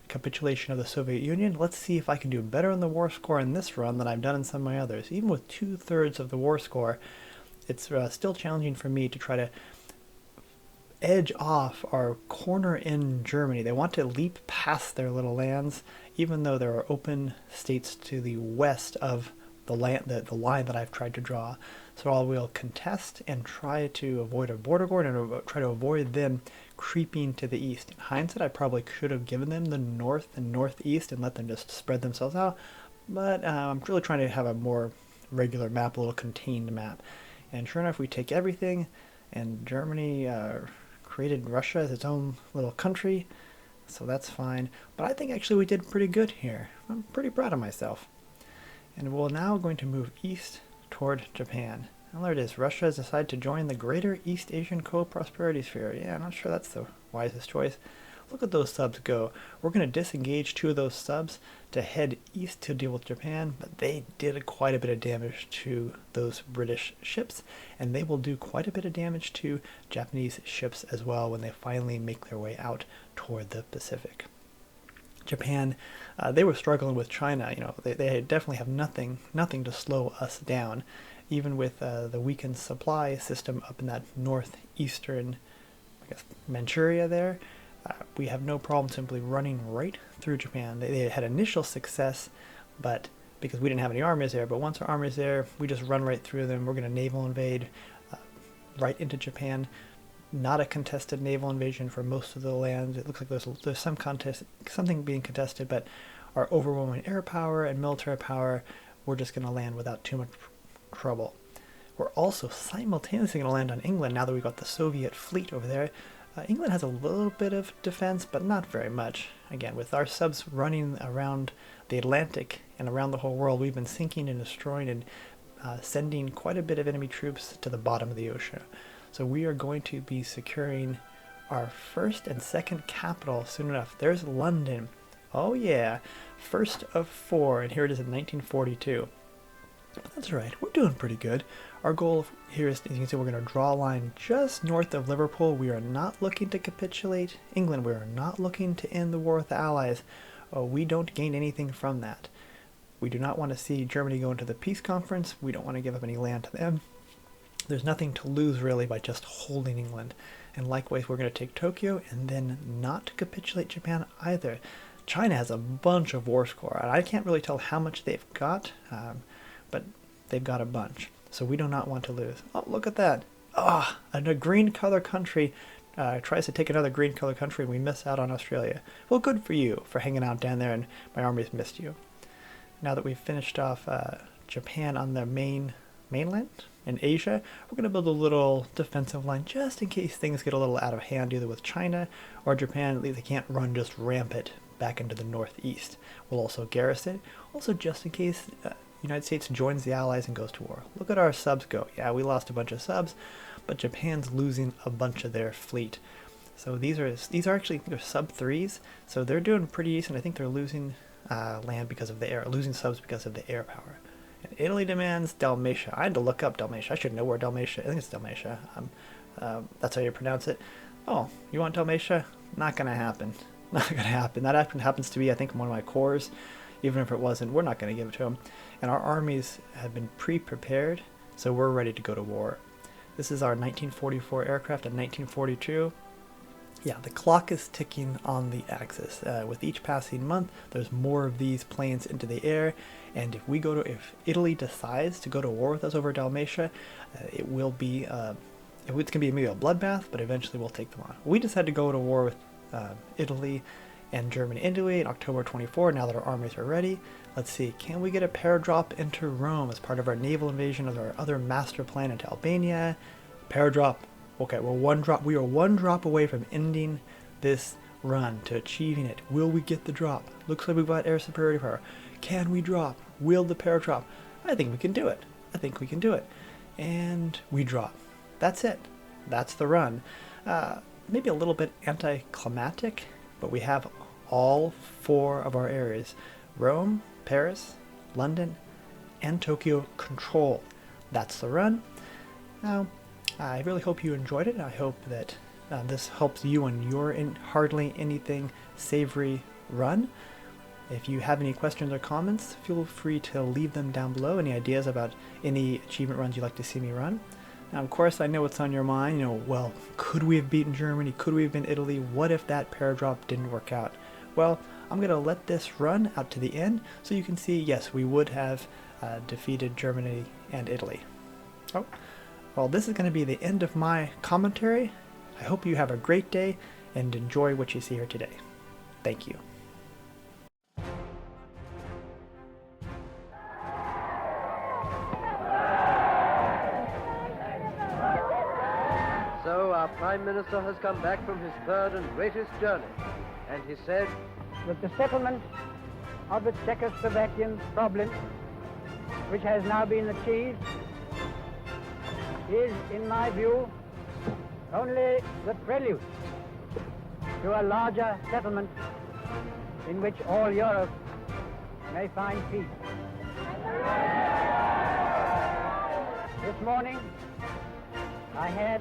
capitulation of the Soviet Union, let's see if I can do better in the war score in this run than I've done in some of my others. Even with 2/3 of the war score, it's still challenging for me to try to edge off our corner in Germany. They want to leap past their little lands, even though there are open states to the west of the line that I've tried to draw. So I will contest and try to avoid a border guard and try to avoid them creeping to the east. In hindsight, I probably should have given them the north and northeast and let them just spread themselves out, but I'm really trying to have a more regular map, a little contained map. And sure enough, we take everything, and Germany created Russia as its own little country, so that's fine. But I think actually we did pretty good here. I'm pretty proud of myself. And we're now going to move east toward Japan. And there it is. Russia has decided to join the Greater East Asian Co-Prosperity Sphere. Yeah, I'm not sure that's the wisest choice. look at those subs go. We're going to disengage 2 of those subs to head east to deal with Japan, but they did quite a bit of damage to those British ships, and they will do quite a bit of damage to Japanese ships as well when they finally make their way out toward the Pacific. Japan, they were struggling with China. They definitely have nothing to slow us down, even with the weakened supply system up in that northeastern, I guess, Manchuria there. We have no problem simply running right through Japan. They had initial success, but because we didn't have any armies there, but once our army's there, we just run right through them. We're going to naval invade right into Japan. Not a contested naval invasion for most of the land. It looks like there's something being contested, but our overwhelming air power and military power, we're just going to land without too much trouble. We're also simultaneously going to land on England now that we've got the Soviet fleet over there. England has a little bit of defense, but not very much. Again, with our subs running around the Atlantic and around the whole world, we've been sinking and destroying and sending quite a bit of enemy troops to the bottom of the ocean. So we are going to be securing our first and second capital soon enough. There's London. Oh yeah, first of 4, and here it is in 1942. But that's right, we're doing pretty good. Our goal here is, as you can see, we're going to draw a line just north of Liverpool. We are not looking to capitulate England. We are not looking to end the war with the Allies. We don't gain anything from that. We do not want to see Germany go into the peace conference. We don't want to give up any land to them. There's nothing to lose really by just holding England. And likewise, we're going to take Tokyo and then not capitulate Japan either. China has a bunch of war score, and I can't really tell how much they've got, but they've got a bunch. So we do not want to lose. Oh, look at that. Ah, a green color country tries to take another green color country, and we miss out on Australia. Well, good for you for hanging out down there, and my army's missed you. Now that we've finished off Japan on their mainland in Asia, we're going to build a little defensive line just in case things get a little out of hand, either with China or Japan. At least they can't run just rampant back into the northeast. We'll also garrison it, also just in case United States joins the Allies and goes to war. Look at our subs go. Yeah, we lost a bunch of subs, but Japan's losing a bunch of their fleet. So these are actually, they're sub 3s, so they're doing pretty decent. I think they're losing land because of the air, losing subs because of the air power. And Italy demands Dalmatia. I had to look up Dalmatia. I should know where Dalmatia. I think it's Dalmatia. That's how you pronounce it. Oh, you want Dalmatia? Not gonna happen. Not gonna happen. That happens to be, I think, one of my cores. Even if it wasn't, we're not going to give it to them. And our armies have been pre-prepared, so we're ready to go to war. This is our 1944 aircraft in 1942. Yeah, the clock is ticking on the axis. With each passing month, there's more of these planes into the air, and if Italy decides to go to war with us over Dalmatia, it will be it's going to be maybe a bloodbath, but eventually we'll take them on. We decided to go to war with Italy and Germany in October 24. Now that our armies are ready, let's see, can we get a paradrop into Rome as part of our naval invasion of our other master plan into Albania? Paradrop. Okay, we are one drop away from ending this run to achieving it. Will we get the drop? Looks like we've got air superiority power. Can we drop? Will the paradrop? I think we can do it. I think we can do it. And we drop. That's it. That's the run. Maybe a little bit anticlimactic, but we have all 4 of our areas: Rome, Paris, London, and Tokyo controlled. That's the run. Now, I really hope you enjoyed it. I hope that this helps you on your Hardly Anything Savory run. If you have any questions or comments, feel free to leave them down below. Any ideas about any achievement runs you'd like to see me run? Now, of course, I know what's on your mind. Well, could we have beaten Germany? Could we have been Italy? What if that paradrop didn't work out? Well, I'm going to let this run out to the end so you can see, yes, we would have defeated Germany and Italy. Oh, well, this is going to be the end of my commentary. I hope you have a great day and enjoy what you see here today. Thank you. So our Prime Minister has come back from his third and greatest journey, and he said that the settlement of the Czechoslovakian problem, which has now been achieved, is, in my view, only the prelude to a larger settlement in which all Europe may find peace. This morning, I had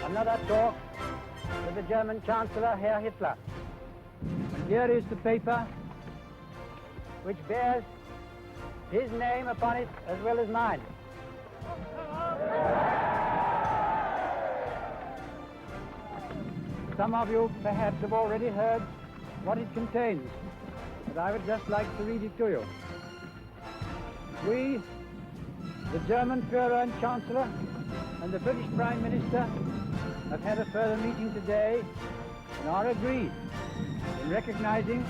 another talk with the German Chancellor, Herr Hitler. And here is the paper which bears his name upon it as well as mine. Some of you perhaps have already heard what it contains, but I would just like to read it to you. We, the German Führer and Chancellor, and the British Prime Minister have had a further meeting today and are agreed in recognizing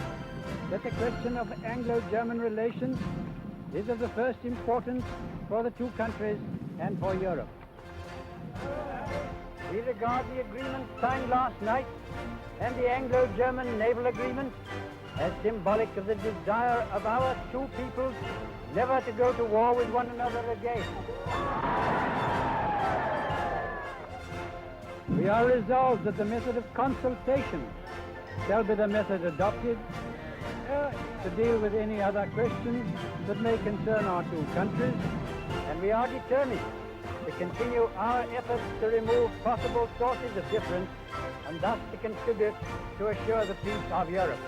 that the question of Anglo-German relations is of the first importance for the two countries and for Europe. We regard the agreement signed last night and the Anglo-German naval agreement as symbolic of the desire of our two peoples never to go to war with one another again. We are resolved that the method of consultation shall be the method adopted to deal with any other questions that may concern our two countries, and we are determined to continue our efforts to remove possible sources of difference and thus to contribute to assure the peace of Europe.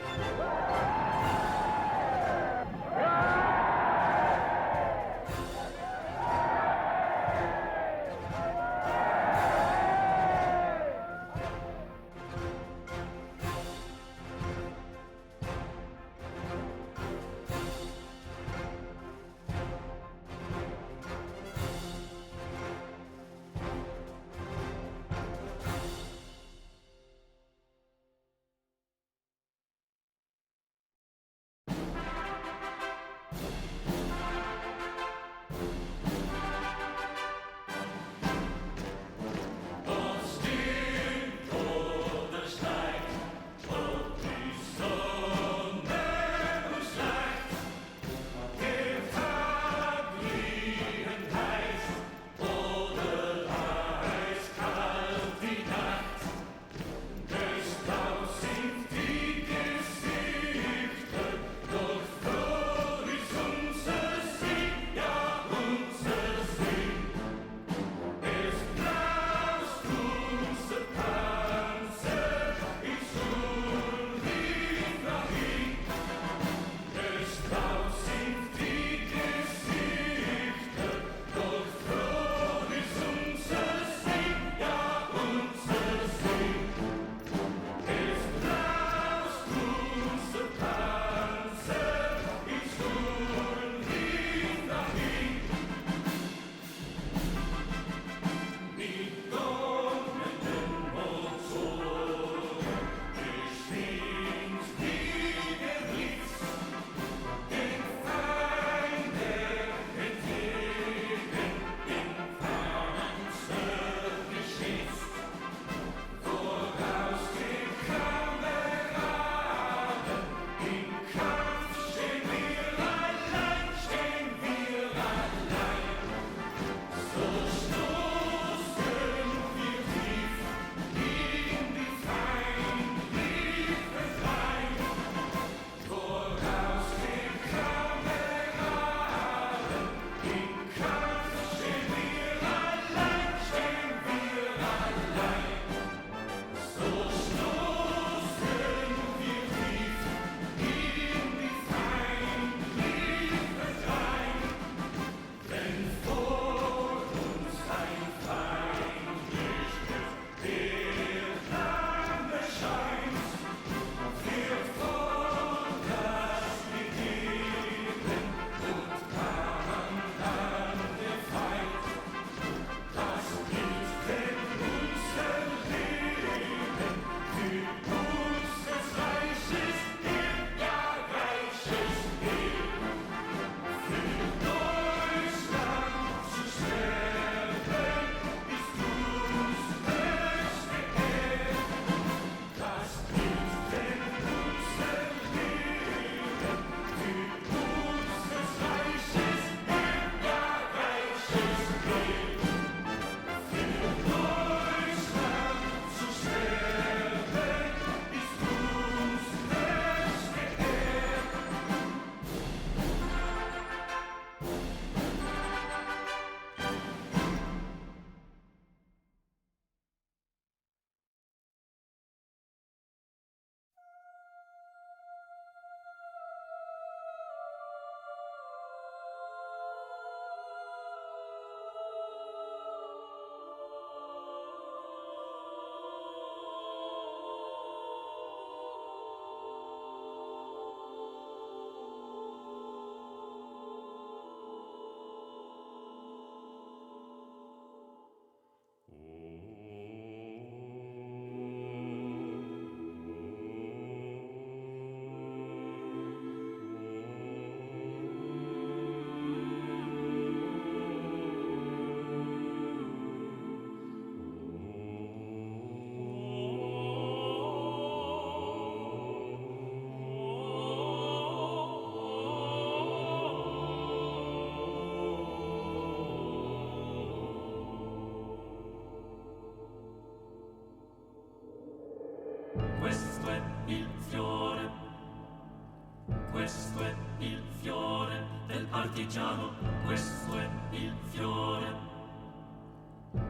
questo è il fiore del partigiano, questo è il fiore,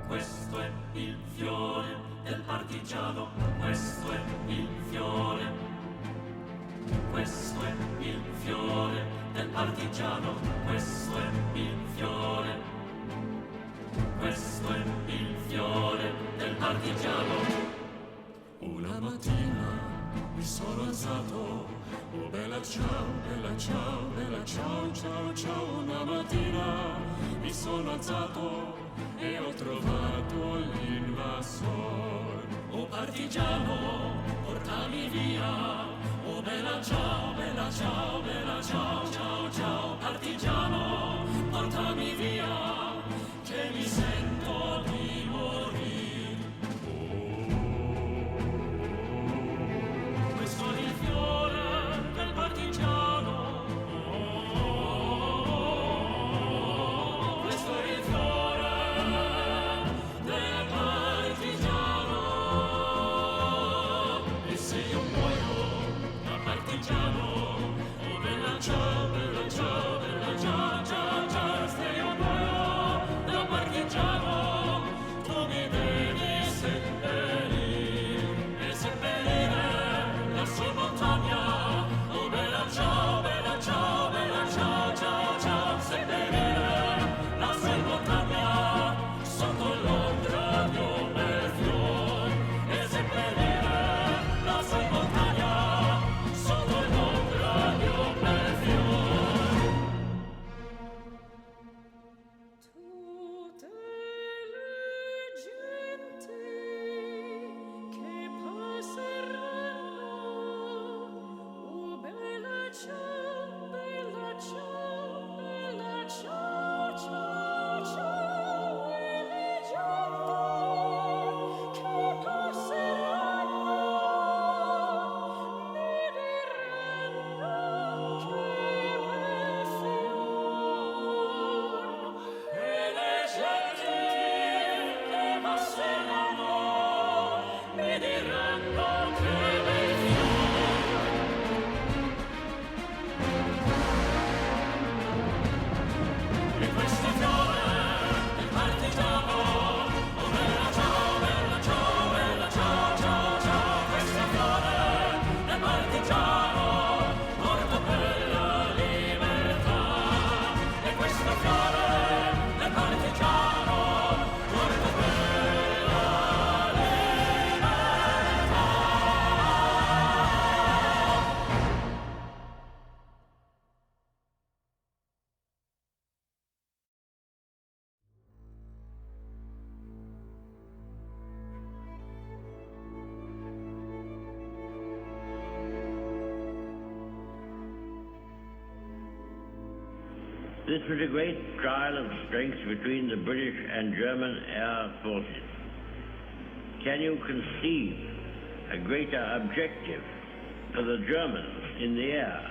questo è il fiore del partigiano, questo è il fiore, questo è il fiore del partigiano, questo è il fiore, questo è il fiore del partigiano. Una mattina mi sono alzato, oh bella ciao, bella ciao, bella ciao, ciao, ciao. Una mattina mi sono alzato e ho trovato l'invasor. Oh partigiano, portami via, oh bella ciao, bella ciao, bella ciao, ciao, ciao. Partigiano, portami via, che mi sento di morire. Questo è il fiore del partigiano, questo è il fiore del partigiano. E se io muoio da partigiano, oh bella ciao, bella ciao, bella ciao, ciao, ciao. Se io muoio da partigiano, tu mi devi seppellire e seppellire lassù in montagna, oh bella ciao, bella ciao, bella ciao, ciao, ciao. Seppellire lassù in montagna, sotto l'ombra di un bel fior. E seppellire lassù in montagna, sotto l'ombra di un bel fior. Tutte le genti che passeranno, oh bella ciao, bella ciao, bella ciao, ciao, ciao. E le genti che passeranno mi diranno che bel fior. E le genti che passeranno mi diranno che bel fior. E questo fiore del partigiano, oh bella ciao, bella ciao, bella ciao, ciao, ciao. Questo fiore del partigiano, morto per la libertà. E questo fiore del partigiano, morto per la libertà. This was a great trial of strength between the British and German air forces. Can you conceive a greater objective for the Germans in the air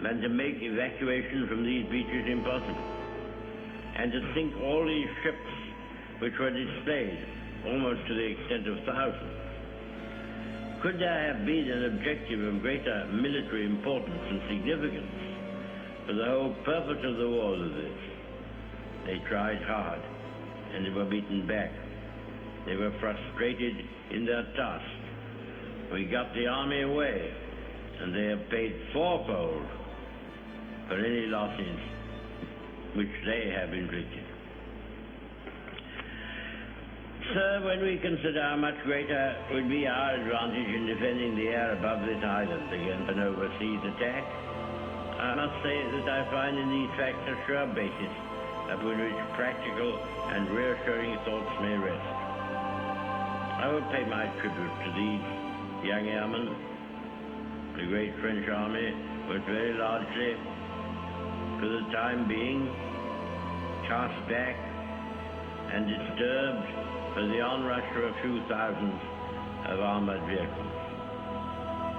than to make evacuation from these beaches impossible, and to sink all these ships which were displayed almost to the extent of thousands? Could there have been an objective of greater military importance and significance for the whole purpose of the war than this? They tried hard, and they were beaten back. They were frustrated in their task. We got the army away, and they have paid fourfold for any losses which they have inflicted. Sir, when we consider how much greater would be our advantage in defending the air above this island against an overseas attack, I must say that I find in these facts a sure basis upon which practical and reassuring thoughts may rest. I will pay my tribute to these young airmen. The great French army was very largely, for the time being, cast back and disturbed by the onrush of a few thousands of armored vehicles.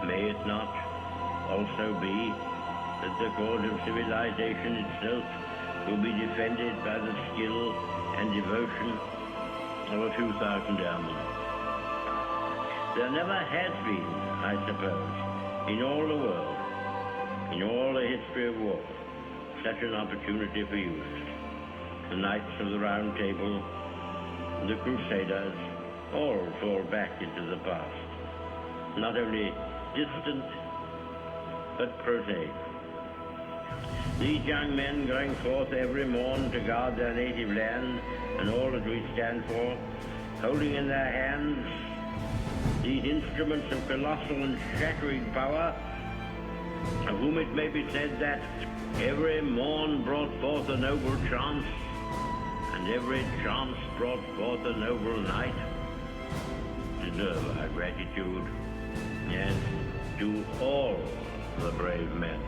May it not also be that the cause of civilization itself will be defended by the skill and devotion of a few thousand airmen? There never has been, I suppose, in all the world, in all the history of war, such an opportunity for use. The Knights of the Round Table, the Crusaders, all fall back into the past. Not only distant, but prosaic. These young men going forth every morn to guard their native land and all that we stand for, holding in their hands these instruments of colossal and shattering power, of whom it may be said that every morn brought forth a noble chance, and every chance brought forth a noble night, deserve our gratitude, and to all the brave men,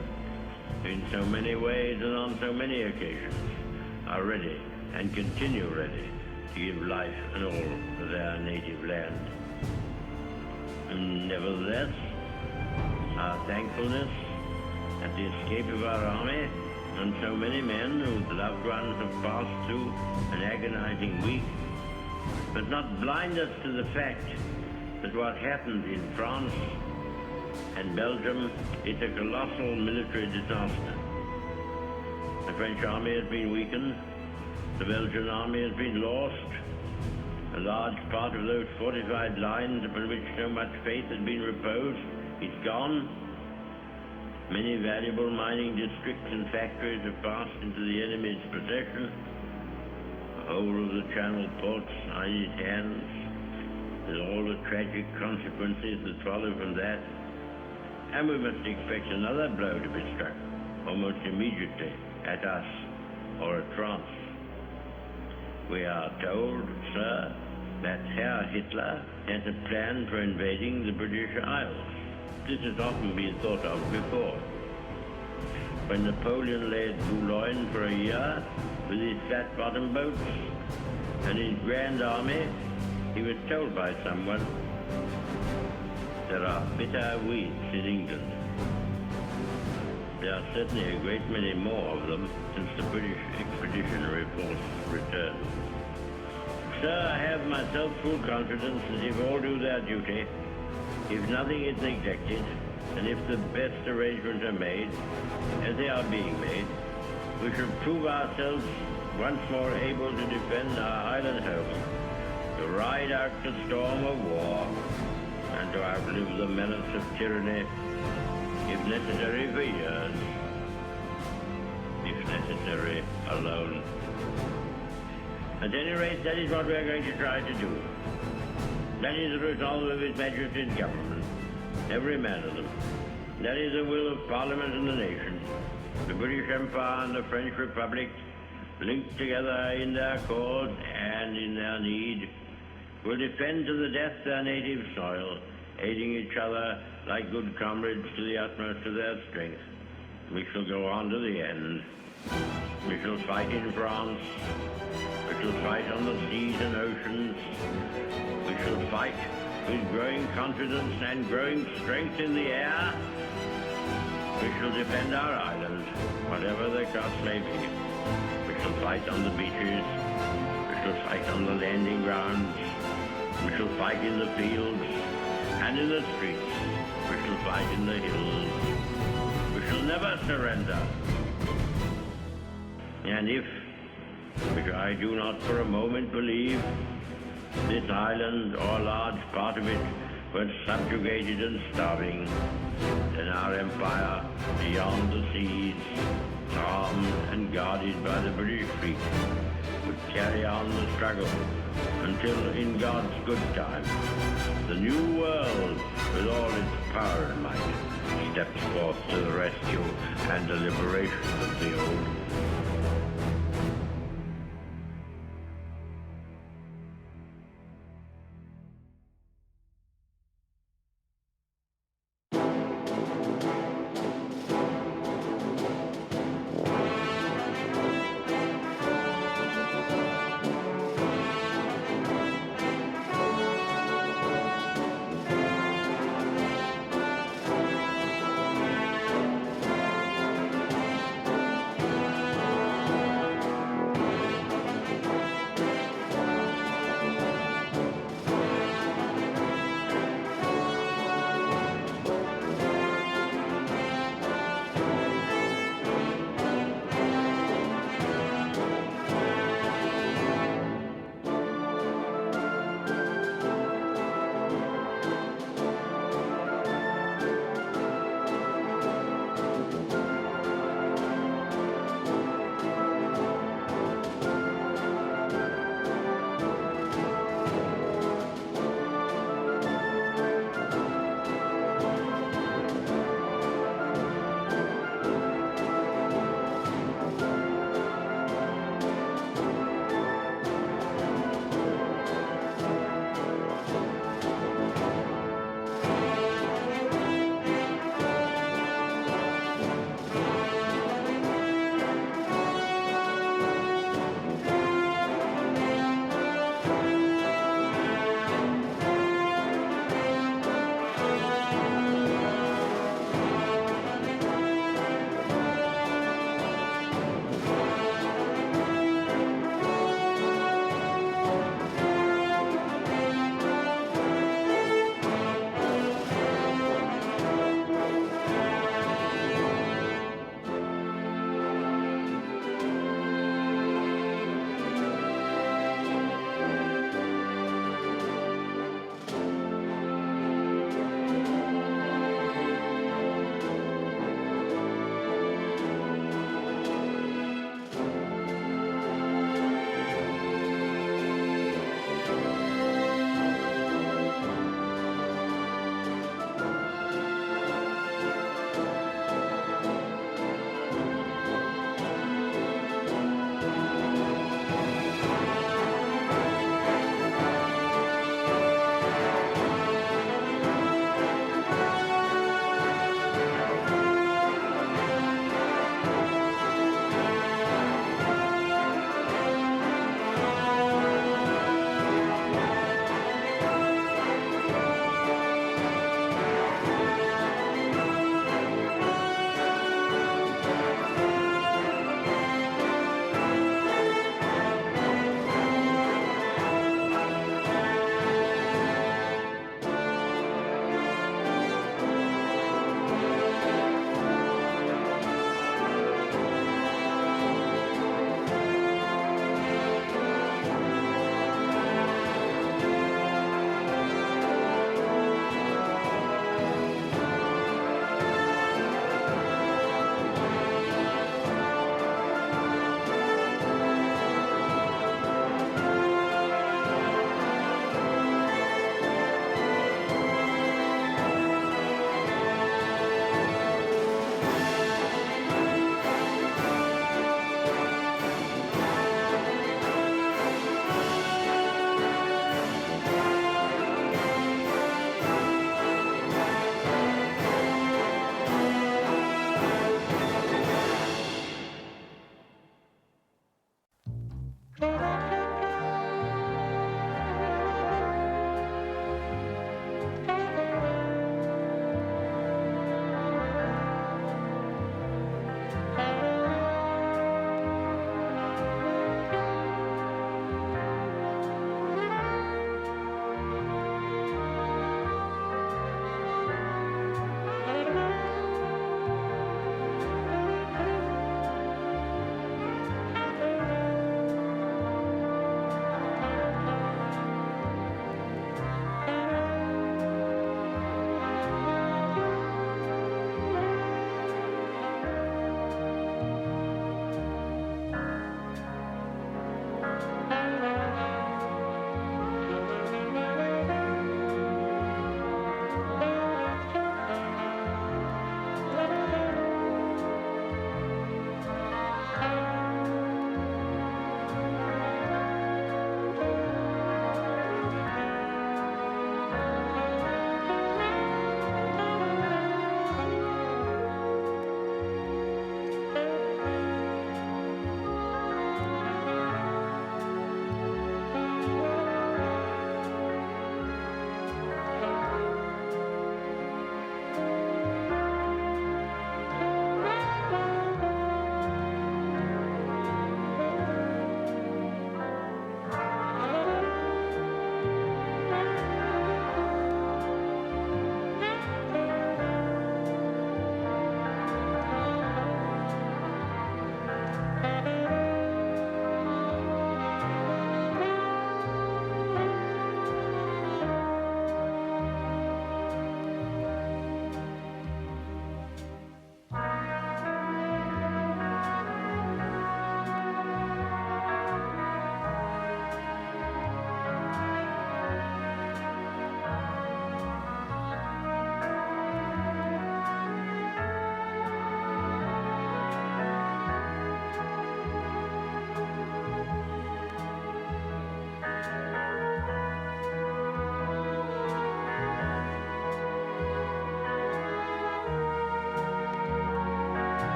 in so many ways and on so many occasions, are ready and continue ready to give life and all for their native land. And nevertheless, our thankfulness at the escape of our army and so many men whose loved ones have passed through an agonizing week does not blind us to the fact that what happened in France and Belgium is a colossal military disaster. The French army has been weakened, the Belgian army has been lost, a large part of those fortified lines upon which so much faith had been reposed is gone. Many valuable mining districts and factories have passed into the enemy's possession. The whole of the Channel ports are in his hands, with all the tragic consequences that follow from that. And we must expect another blow to be struck, almost immediately, at us or at France. We are told, sir, that Herr Hitler has a plan for invading the British Isles. This has often been thought of before. When Napoleon lay at Boulogne for a year with his flat-bottom boats and his grand army, he was told by someone, there are bitter weeds in England. There are certainly a great many more of them since the British expeditionary force returned. Sir, I have myself full confidence that if all do their duty, if nothing is neglected, and if the best arrangements are made, as they are being made, we shall prove ourselves once more able to defend our island home, to ride out the storm of war, and to outlive the menace of tyranny, if necessary for years, if necessary alone. At any rate, that is what we are going to try to do. That is the resolve of His Majesty's government, every man of them. That is the will of Parliament and the nation. The British Empire and the French Republic, linked together in their cause and in their need, will defend to the death their native soil, aiding each other like good comrades to the utmost of their strength. We shall go on to the end. We shall fight in France. We shall fight on the seas and oceans. We shall fight with growing confidence and growing strength in the air. We shall defend our island, whatever the cost may be. We shall fight on the beaches. We shall fight on the landing grounds. We shall fight in the fields and in the streets. We shall fight in the hills. We shall never surrender. And if, which I do not for a moment believe, this island or a large part of it was subjugated and starving, then our empire beyond the seas, armed and guarded by the British fleet, would carry on the struggle until, in God's good time, the new world, with all its power and might, steps forth to the rescue and the liberation of the old.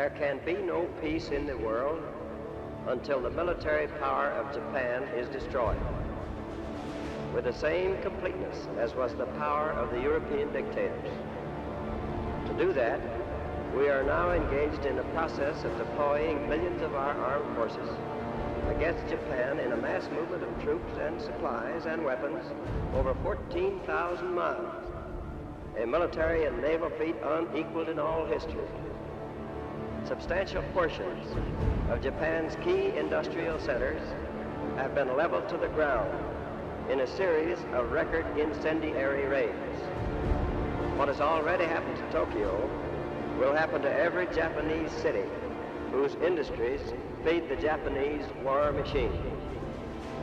There can be no peace in the world until the military power of Japan is destroyed, with the same completeness as was the power of the European dictators. To do that, we are now engaged in the process of deploying millions of our armed forces against Japan in a mass movement of troops and supplies and weapons over 14,000 miles, a military and naval feat unequaled in all history. Substantial portions of Japan's key industrial centers have been leveled to the ground in a series of record incendiary raids. What has already happened to Tokyo will happen to every Japanese city whose industries feed the Japanese war machine.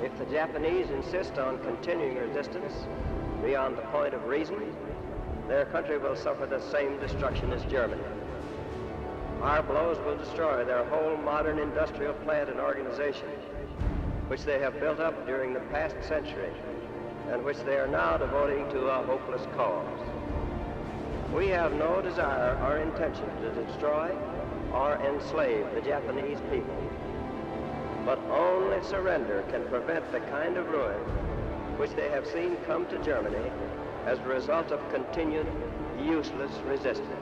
If the Japanese insist on continuing resistance beyond the point of reason, their country will suffer the same destruction as Germany. Our blows will destroy their whole modern industrial plant and organization, which they have built up during the past century and which they are now devoting to a hopeless cause. We have no desire or intention to destroy or enslave the Japanese people, but only surrender can prevent the kind of ruin which they have seen come to Germany as a result of continued useless resistance.